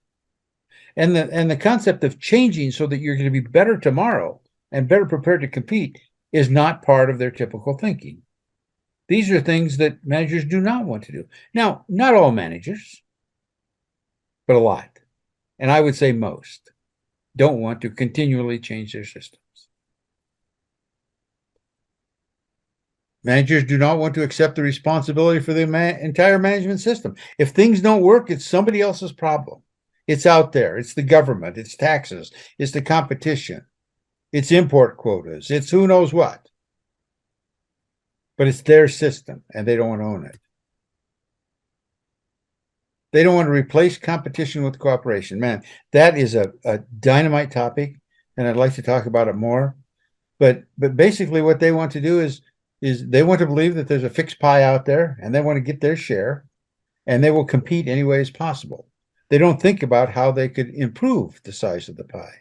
And the concept of changing so that you're going to be better tomorrow and better prepared to compete is not part of their typical thinking. These are things that managers do not want to do. Now, not all managers, but a lot. And I would say most don't want to continually change their systems. Managers do not want to accept the responsibility for the entire management system. If things don't work, it's somebody else's problem. It's out there. It's the government. It's taxes. It's the competition. It's import quotas. It's who knows what. But it's their system, and they don't want to own it. They don't want to replace competition with cooperation. Man, that is a dynamite topic, and I'd like to talk about it more. But basically what they want to do is they want to believe that there's a fixed pie out there, and they want to get their share, and they will compete any way as possible. They don't think about how they could improve the size of the pie.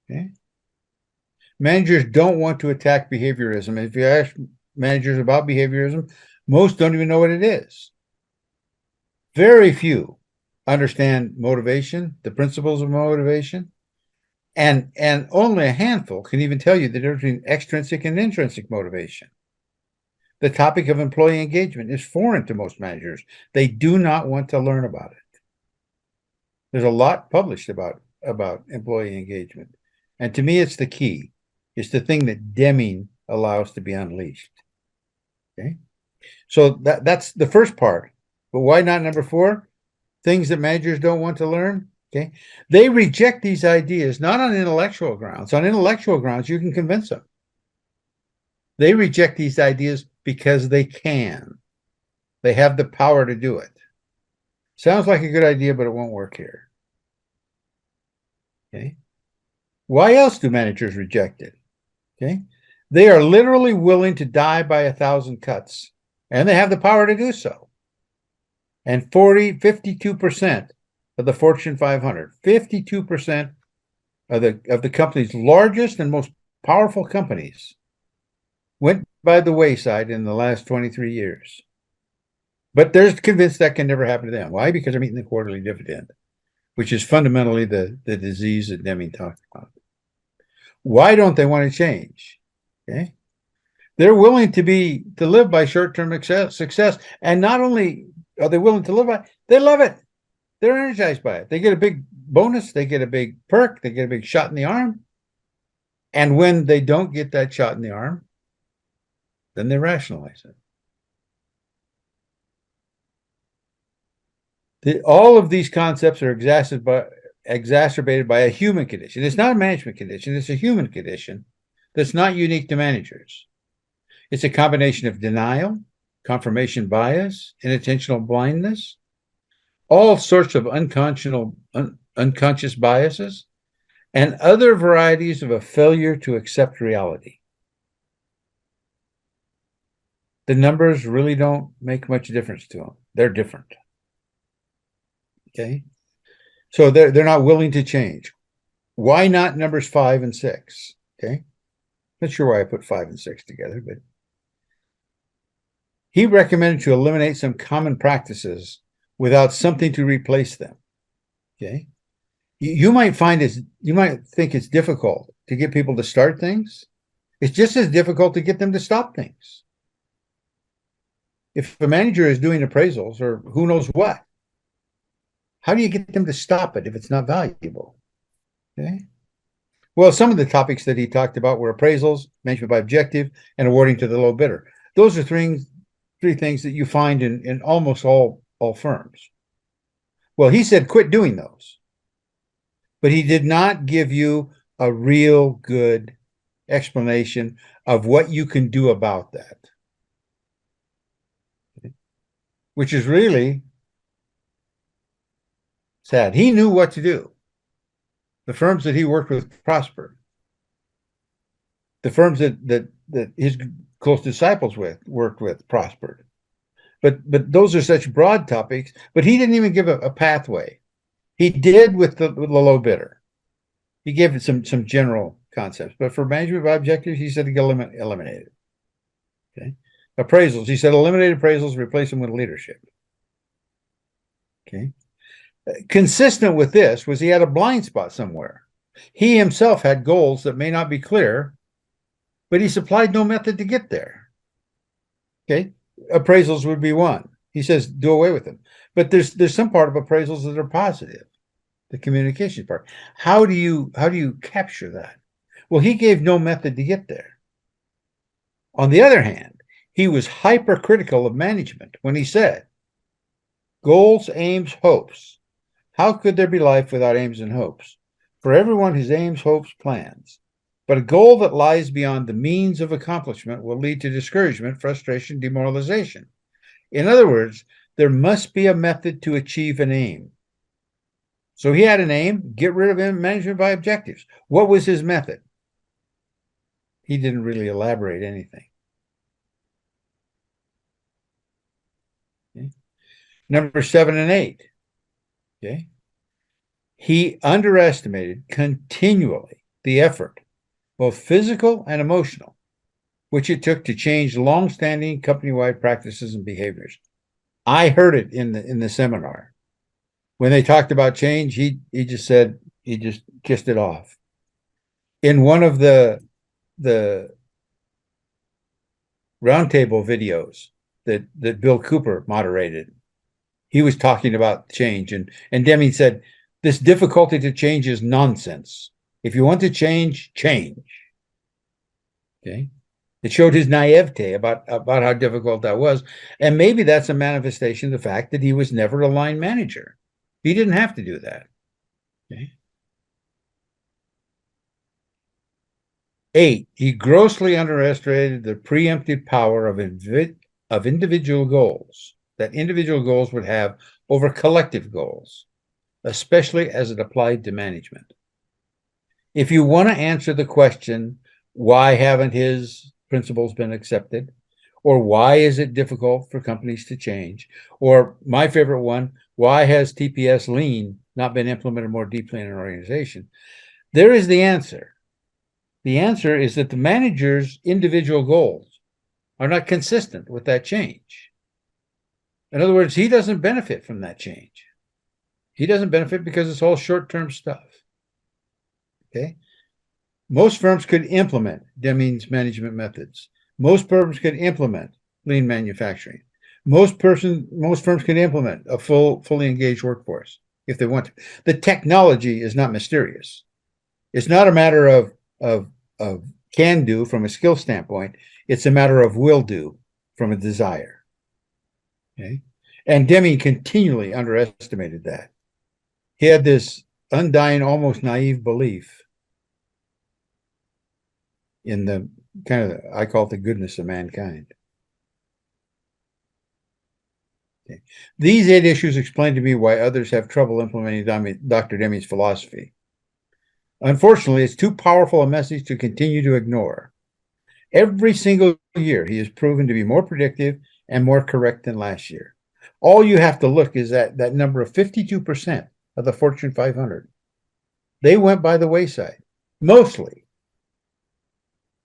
Okay? Managers don't want to attack behaviorism. If you ask managers about behaviorism, most don't even know what it is. Very few understand motivation, the principles of motivation, and only a handful can even tell you the difference between extrinsic and intrinsic motivation. The topic of employee engagement is foreign to most managers. They do not want to learn about it. There's a lot published about employee engagement. And to me, it's the key. It's the thing that Deming allows to be unleashed. Okay. So that's the first part. But why not number 4? Things that managers don't want to learn. Okay. They reject these ideas, not on intellectual grounds. On intellectual grounds, you can convince them. They reject these ideas because they can. They have the power to do it. Sounds like a good idea, but it won't work here. Okay. Why else do managers reject it? Okay. They are literally willing to die by 1,000 cuts, and they have the power to do so. And 52% of the Fortune 500, 52% of the company's largest and most powerful companies went by the wayside in the last 23 years. But they're convinced that can never happen to them. Why? Because they're meeting the quarterly dividend, which is fundamentally the disease that Deming talked about. Why don't they want to change? Okay. They're willing to live by short-term success. And not only are they willing to live by it, they love it. They're energized by it. They get a big bonus, they get a big perk, they get a big shot in the arm. And when they don't get that shot in the arm, then they rationalize it. All of these concepts are exacerbated by a human condition. It's not a management condition, it's a human condition that's not unique to managers. It's a combination of denial, confirmation bias, inattentional blindness, all sorts of unconscious biases, and other varieties of a failure to accept reality. The numbers really don't make much difference to them. They're different. Okay? So they're not willing to change. Why not numbers 5 and 6? Okay? Not sure why I put 5 and 6 together, but he recommended to eliminate some common practices without something to replace them. Okay? You might think it's difficult to get people to start things. It's just as difficult to get them to stop things. If a manager is doing appraisals or who knows what, how do you get them to stop it if it's not valuable? Okay. Well, some of the topics that he talked about were appraisals, management by objective, and awarding to the low bidder. Those are three things that you find in almost all firms. Well, he said quit doing those. But he did not give you a real good explanation of what you can do about that. Which is really sad. He knew what to do. The firms that he worked with prospered. The firms that his close disciples worked with prospered. But those are such broad topics, but he didn't even give a pathway. He did with the low bidder. He gave it some general concepts, but for management by objectives, he said to eliminate it. Okay. Appraisals, he said eliminate appraisals, replace them with leadership. Okay. Consistent with this was he had a blind spot somewhere. He himself had goals that may not be clear, but he supplied no method to get there. Okay. Appraisals would be one. He says do away with them. But there's some part of appraisals that are positive, the communication part. How do you capture that? Well, he gave no method to get there. On the other hand, he was hypercritical of management when he said, goals, aims, hopes. How could there be life without aims and hopes? For everyone his aims, hopes, plans. But a goal that lies beyond the means of accomplishment will lead to discouragement, frustration, demoralization. In other words, there must be a method to achieve an aim. So he had an aim, get rid of him, management by objectives. What was his method? He didn't really elaborate anything. Okay. Number 7 and 8. Okay. He underestimated continually the effort, both physical and emotional, which it took to change long-standing company-wide practices and behaviors. I heard it in the seminar. When they talked about change, he just said, he just kissed it off. In one of the roundtable videos that Bill Cooper moderated, he was talking about change, and Deming said, this difficulty to change is nonsense. If you want to change, change. Okay. It showed his naivete about how difficult that was. And maybe that's a manifestation of the fact that he was never a line manager. He didn't have to do that. Okay. 8, he grossly underestimated the preemptive power of individual goals that individual goals would have over collective goals, especially as it applied to management. If you want to answer the question, why haven't his principles been accepted? Or why is it difficult for companies to change? Or my favorite one, why has TPS lean not been implemented more deeply in an organization? There is the answer. The answer is that the manager's individual goals are not consistent with that change. In other words, he doesn't benefit from that change. He doesn't benefit because it's all short-term stuff. Okay. Most firms could implement Deming's management methods. Most firms could implement lean manufacturing. Most firms could implement a fully engaged workforce if they want to. The technology is not mysterious. It's not a matter of can do from a skill standpoint. It's a matter of will do from a desire. Okay. And Deming continually underestimated that. He had this undying, almost naive belief in the kind of, I call it the goodness of mankind. Okay. These 8 issues explain to me why others have trouble implementing Dr. Deming's philosophy. Unfortunately, it's too powerful a message to continue to ignore. Every single year, he has proven to be more predictive and more correct than last year. All you have to look is at that number of 52% of the Fortune 500. They went by the wayside, mostly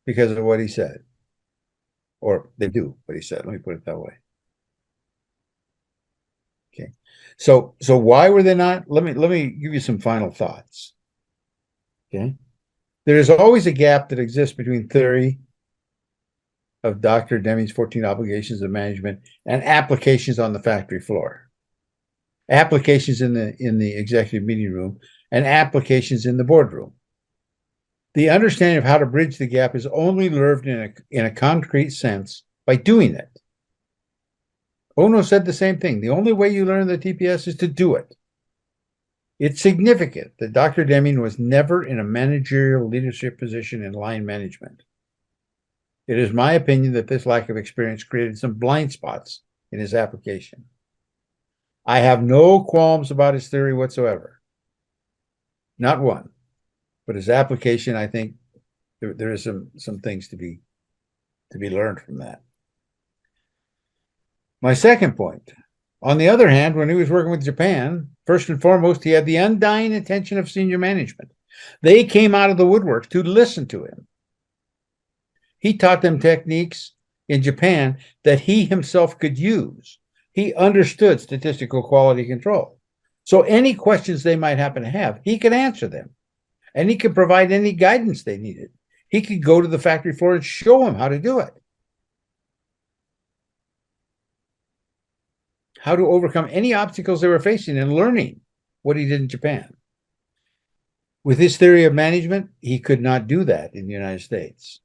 because of what he said. Or they do what he said. Let me put it that way. Okay. So why were they not? Let me give you some final thoughts. Okay. There is always a gap that exists between theory of Dr. Deming's 14 obligations of management and applications on the factory floor. Applications in the executive meeting room and applications in the boardroom. The understanding of how to bridge the gap is only learned in a concrete sense by doing it. Ono said the same thing. The only way you learn the TPS is to do it. It's significant that Dr. Deming was never in a managerial leadership position in line management. It is my opinion that this lack of experience created some blind spots in his application. I have no qualms about his theory whatsoever. Not one. But his application, I think there is some things to be learned from that. My second point, on the other hand, when he was working with Japan, first and foremost, he had the undying attention of senior management. They came out of the woodwork to listen to him. He taught them techniques in Japan that he himself could use. He understood statistical quality control. So any questions they might happen to have, he could answer them. And he could provide any guidance they needed. He could go to the factory floor and show them how to do it. How to overcome any obstacles they were facing in learning what he did in Japan. With his theory of management, he could not do that in the United States.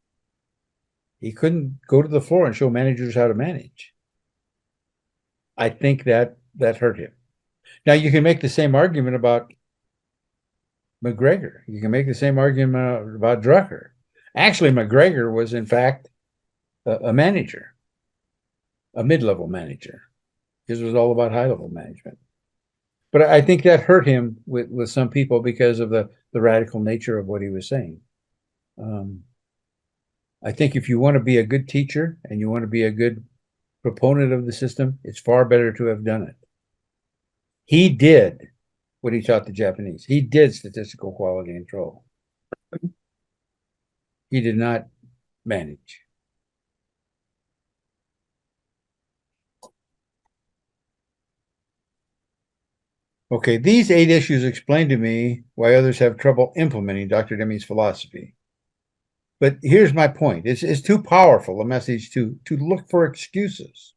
He couldn't go to the floor and show managers how to manage. I think that hurt him. Now, you can make the same argument about McGregor. You can make the same argument about Drucker. Actually, McGregor was, in fact, a manager, a mid-level manager. His was all about high-level management. But I think that hurt him with some people because of the radical nature of what he was saying. I think if you want to be a good teacher and you want to be a good proponent of the system, it's far better to have done it. He did what he taught the Japanese. He did statistical quality control. He did not manage. Okay, these 8 issues explain to me why others have trouble implementing Dr. Deming's philosophy. But here's my point. It's too powerful a message to look for excuses.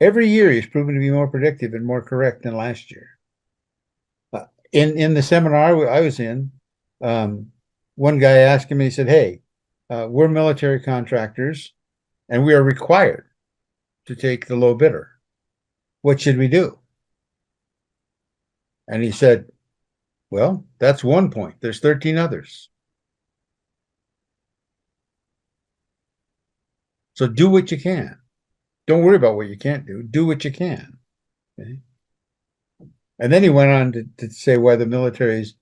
Every year he's proven to be more predictive and more correct than last year. In the seminar I was in, one guy asked him, he said, hey, we're military contractors and we are required to take the low bidder. What should we do? And he said, well, that's one point. There's 13 others. So do what you can. Don't worry about what you can't do. Do what you can. Okay? And then he went on to say why the military's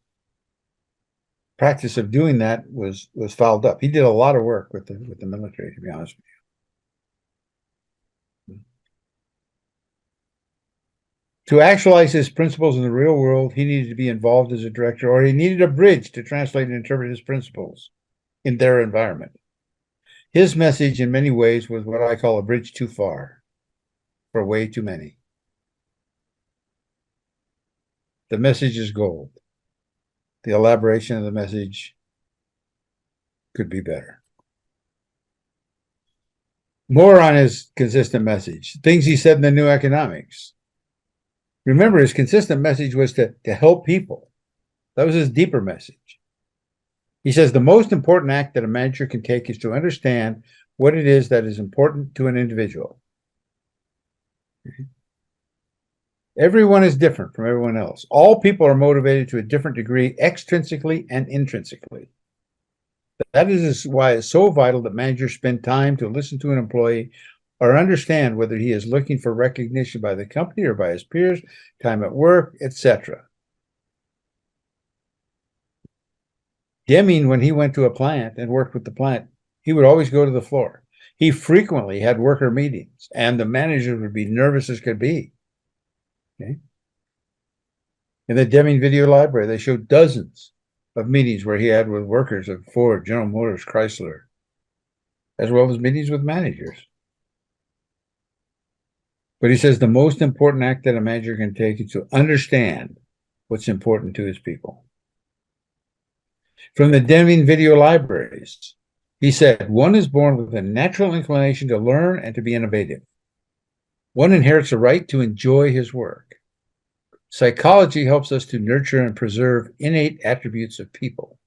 practice of doing that was fouled up. He did a lot of work with the military, to be honest with you. To actualize his principles in the real world, he needed to be involved as a director, or he needed a bridge to translate and interpret his principles in their environment. His message, in many ways, was what I call a bridge too far for way too many. The message is gold. The elaboration of the message could be better. More on his consistent message. Things he said in the New Economics. Remember, his consistent message was to help people. That was his deeper message. He says the most important act that a manager can take is to understand what it is that is important to an individual. Everyone is different from everyone else. All people are motivated to a different degree, extrinsically and intrinsically. That is why it's so vital that managers spend time to listen to an employee or understand whether he is looking for recognition by the company or by his peers, time at work, etc. Deming, when he went to a plant and worked with the plant, he would always go to the floor. He frequently had worker meetings, and the managers would be nervous as could be. Okay. In the Deming video library, they showed dozens of meetings where he had with workers of Ford, General Motors, Chrysler, as well as meetings with managers. But he says the most important act that a manager can take is to understand what's important to his people. From the Deming video libraries, he said, one is born with a natural inclination to learn and to be innovative. One inherits a right to enjoy his work. Psychology helps us to nurture and preserve innate attributes of people.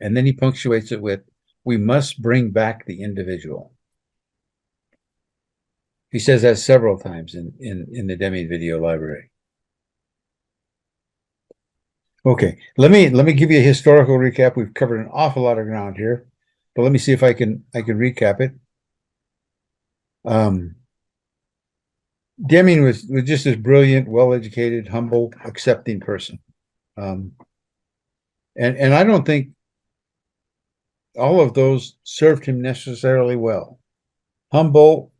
And then he punctuates it with, we must bring back the individual. He says that several times in the Deming video library. Okay, let me give you a historical recap. We've covered an awful lot of ground here, but let me see if I can recap it. Deming was just this brilliant, well-educated, humble, accepting person. And I don't think all of those served him necessarily well. Humble,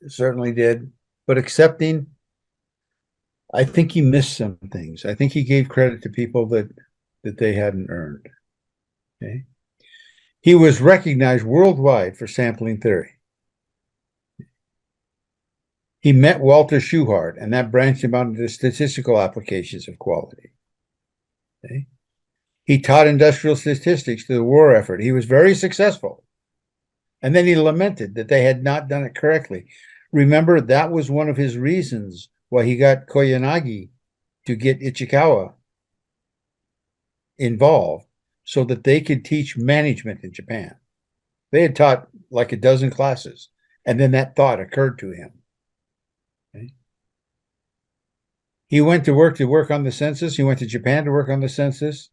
certainly did, but accepting, I think he missed some things. I think he gave credit to people that they hadn't earned. Okay. He was recognized worldwide for sampling theory. He met Walter Shewhart, and that branched him out into statistical applications of quality. Okay. He taught industrial statistics to the war effort. He was very successful. And then he lamented that they had not done it correctly. Remember, that was one of his reasons why he got Koyanagi to get Ichikawa involved so that they could teach management in Japan. They had taught like a dozen classes, and then that thought occurred to him. Okay. He went to work on the census. He went to Japan to work on the census,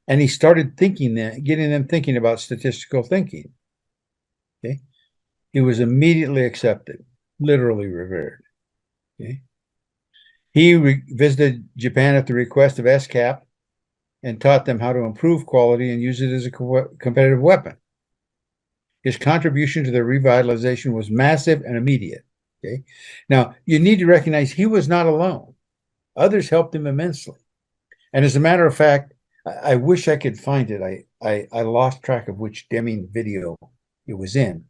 and he started thinking that, getting them thinking about statistical thinking. Okay. He was immediately accepted, literally revered. Okay. He visited Japan at the request of SCAP and taught them how to improve quality and use it as a competitive weapon. His contribution to their revitalization was massive and immediate. Okay. Now, you need to recognize he was not alone. Others helped him immensely. And as a matter of fact, I wish I could find it. I lost track of which Deming video it was in.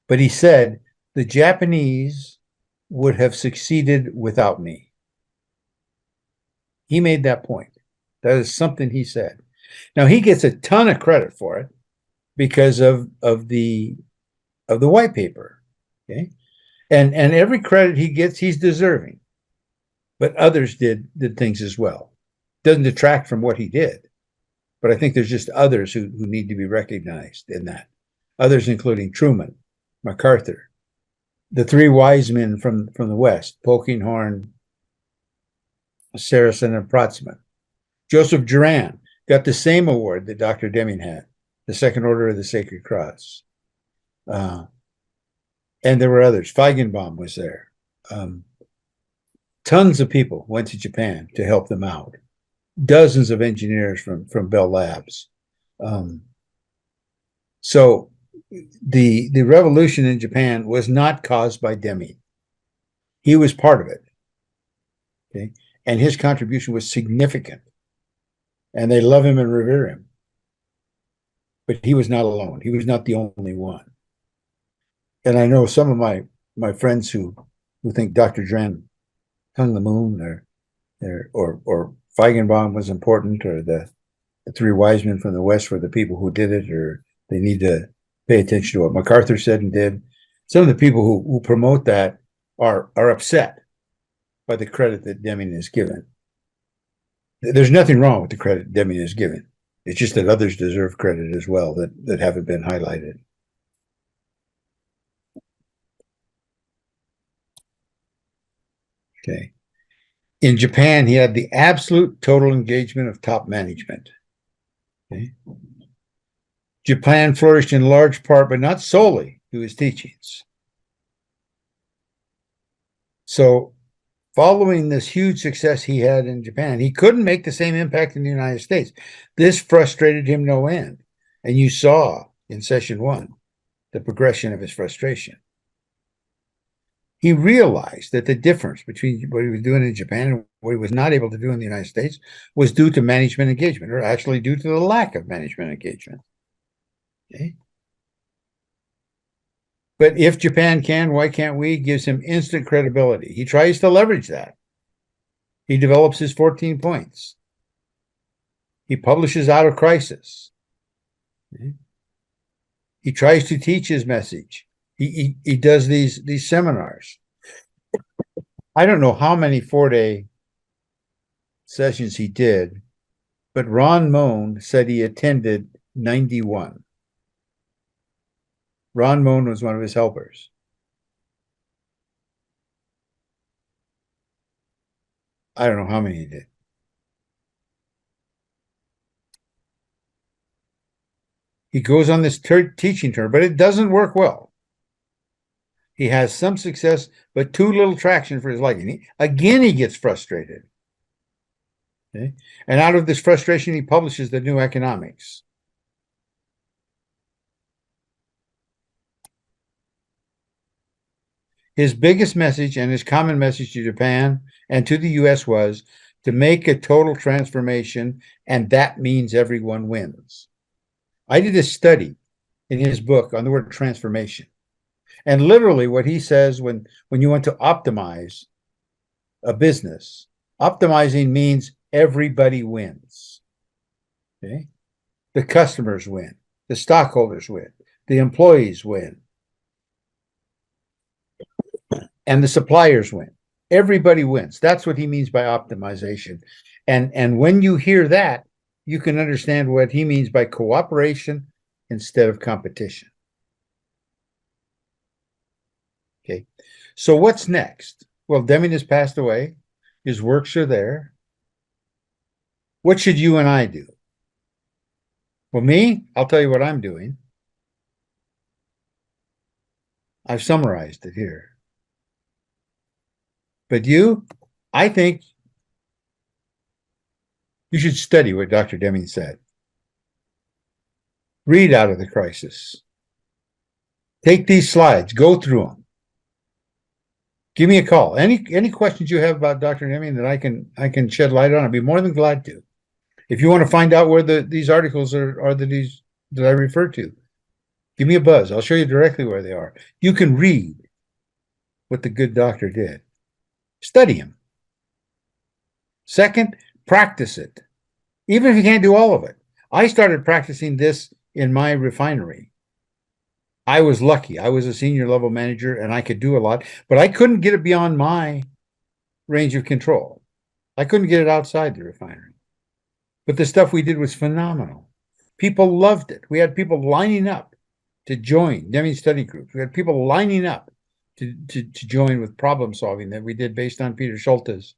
But he said, the Japanese would have succeeded without me. He made that point. That is something he said. Now, he gets a ton of credit for it because of the white paper. Okay. And every credit he gets, he's deserving. But others did things as well. Doesn't detract from what he did. But I think there's just others who need to be recognized in that. Others including Truman, MacArthur, the three wise men from the West, Polkinghorne, Saracen, and Protzman. Joseph Duran got the same award that Dr. Deming had, the Second Order of the Sacred Cross. And there were others. Feigenbaum was there. Tons of people went to Japan to help them out. Dozens of engineers from Bell Labs. So the revolution in Japan was not caused by Deming. He was part of it. Okay. And his contribution was significant. And they love him and revere him. But he was not alone. He was not the only one. And I know some of my friends who think Dr. Dran hung the moon or Feigenbaum was important, or the three wise men from the West were the people who did it, or they need to pay attention to what MacArthur said and did. Some of the people who promote that are upset by the credit that Deming is given. There's nothing wrong with the credit Deming is given. It's just that others deserve credit as well that haven't been highlighted. Okay. In Japan, he had the absolute total engagement of top management. Okay. Japan flourished in large part, but not solely, to his teachings. So, following this huge success he had in Japan, he couldn't make the same impact in the United States. This frustrated him no end. And you saw in session 1 the progression of his frustration. He realized that the difference between what he was doing in Japan and what he was not able to do in the United States was due to management engagement, or actually due to the lack of management engagement. Okay. But if Japan can, why can't we? Gives him instant credibility. He tries to leverage that. He develops his 14 points. He publishes Out of Crisis. Okay. He tries to teach his message. He does these seminars. I don't know how many 4-day sessions he did, but Ron Moan said he attended 91. Ron Moan was one of his helpers. I don't know how many he did. He goes on this teaching tour, but it doesn't work well. He has some success, but too little traction for his liking. Again, he gets frustrated. Okay? And out of this frustration, he publishes the New Economics. His biggest message and his common message to Japan and to the US was to make a total transformation, and that means everyone wins. I did a study in his book on the word transformation. And literally what he says when you want to optimize a business, optimizing means everybody wins. Okay? The customers win, the stockholders win, the employees win, and the suppliers win. Everybody wins. That's what he means by optimization. And when you hear that, you can understand what he means by cooperation instead of competition. Okay, so what's next? Well, Deming has passed away. His works are there. What should you and I do? Well, me, I'll tell you what I'm doing. I've summarized it here. But you, I think you should study what Dr. Deming said. Read Out of the Crisis. Take these slides, go through them. Give me a call. Any questions you have about Dr. Deming that I can shed light on, I'd be more than glad to. If you want to find out where these articles are that I refer to, give me a buzz. I'll show you directly where they are. You can read what the good doctor did. Study him. Second, practice it. Even if you can't do all of it. I started practicing this in my refinery. I was lucky. I was a senior level manager and I could do a lot, but I couldn't get it beyond my range of control. I couldn't get it outside the refinery. But the stuff we did was phenomenal. People loved it. We had people lining up to join Deming study groups. We had people lining up to join with problem solving that we did based on Peter Schulte's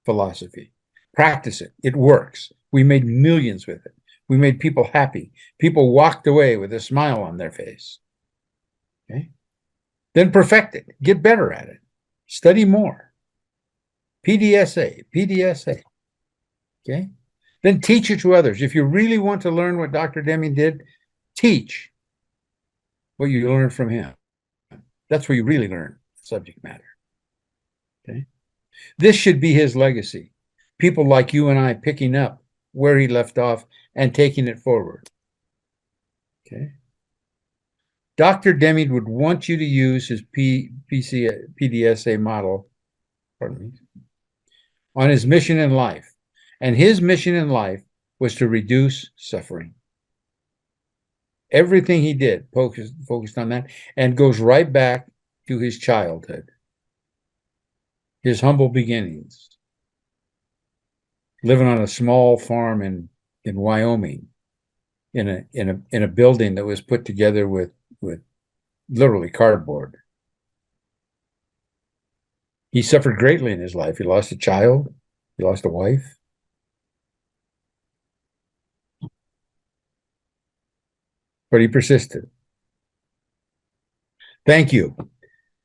philosophy. Practice it. It works. We made millions with it. We made people happy. People walked away with a smile on their face. Okay? Then perfect it. Get better at it. Study more. PDSA. Okay? Then teach it to others. If you really want to learn what Dr. Deming did, teach what you learned from him. That's where you really learn subject matter. Okay. This should be his legacy. People like you and I picking up where he left off and taking it forward. Okay. Dr. Deming would want you to use his PDSA model, on his mission in life. And his mission in life was to reduce suffering. Everything he did focused on that, and goes right back to his childhood, his humble beginnings, living on a small farm in Wyoming, in a building that was put together with literally cardboard. He suffered greatly in his life. He lost a child. He lost a wife. But he persisted. Thank you.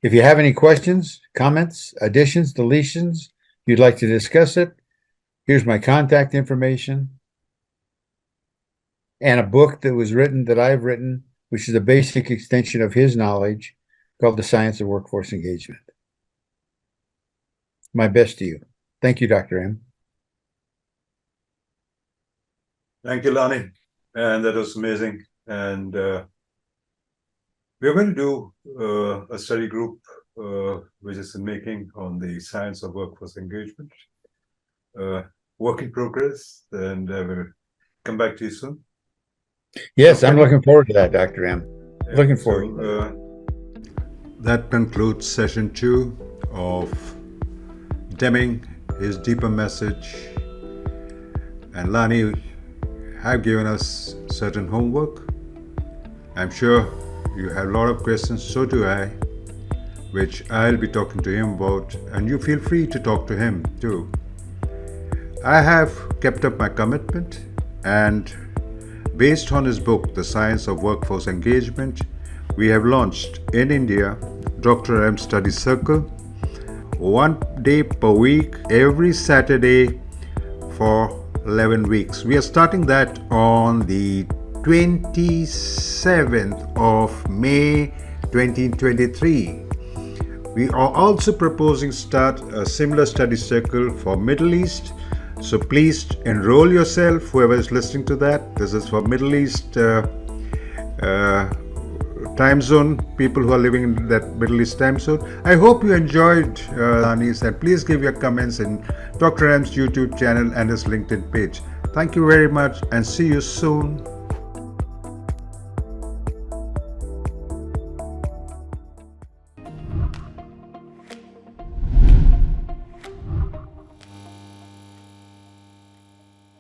If you have any questions, comments, additions, deletions, you'd like to discuss it, here's my contact information and a book that was written, that I've written, which is a basic extension of his knowledge, called The Science of Workforce Engagement. My best to you. Thank you, Dr. M. Thank you, Lonnie. And that was amazing. And we're going to do a study group which is in making on the science of workforce engagement. Work in progress, and we'll come back to you soon. Yes, okay. I'm looking forward to that, Dr. M. Yeah, looking forward. That concludes session 2 of Deming His Deeper Message. And Lonnie have given us certain homework. I'm sure you have a lot of questions, so do I, which I'll be talking to him about, and you feel free to talk to him too. I have kept up my commitment, and based on his book, The Science of Workforce Engagement, we have launched in India Dr. M Study Circle, 1 day per week, every Saturday for 11 weeks. We are starting that on the 27th of May 2023. We are also proposing start a similar study circle for Middle East. So please enroll yourself, whoever is listening to that. This is for Middle East time zone, people who are living in that Middle East time zone. I hope you enjoyed Lonnie's, and please give your comments in Dr. M's YouTube channel and his LinkedIn page. Thank you very much, and see you soon.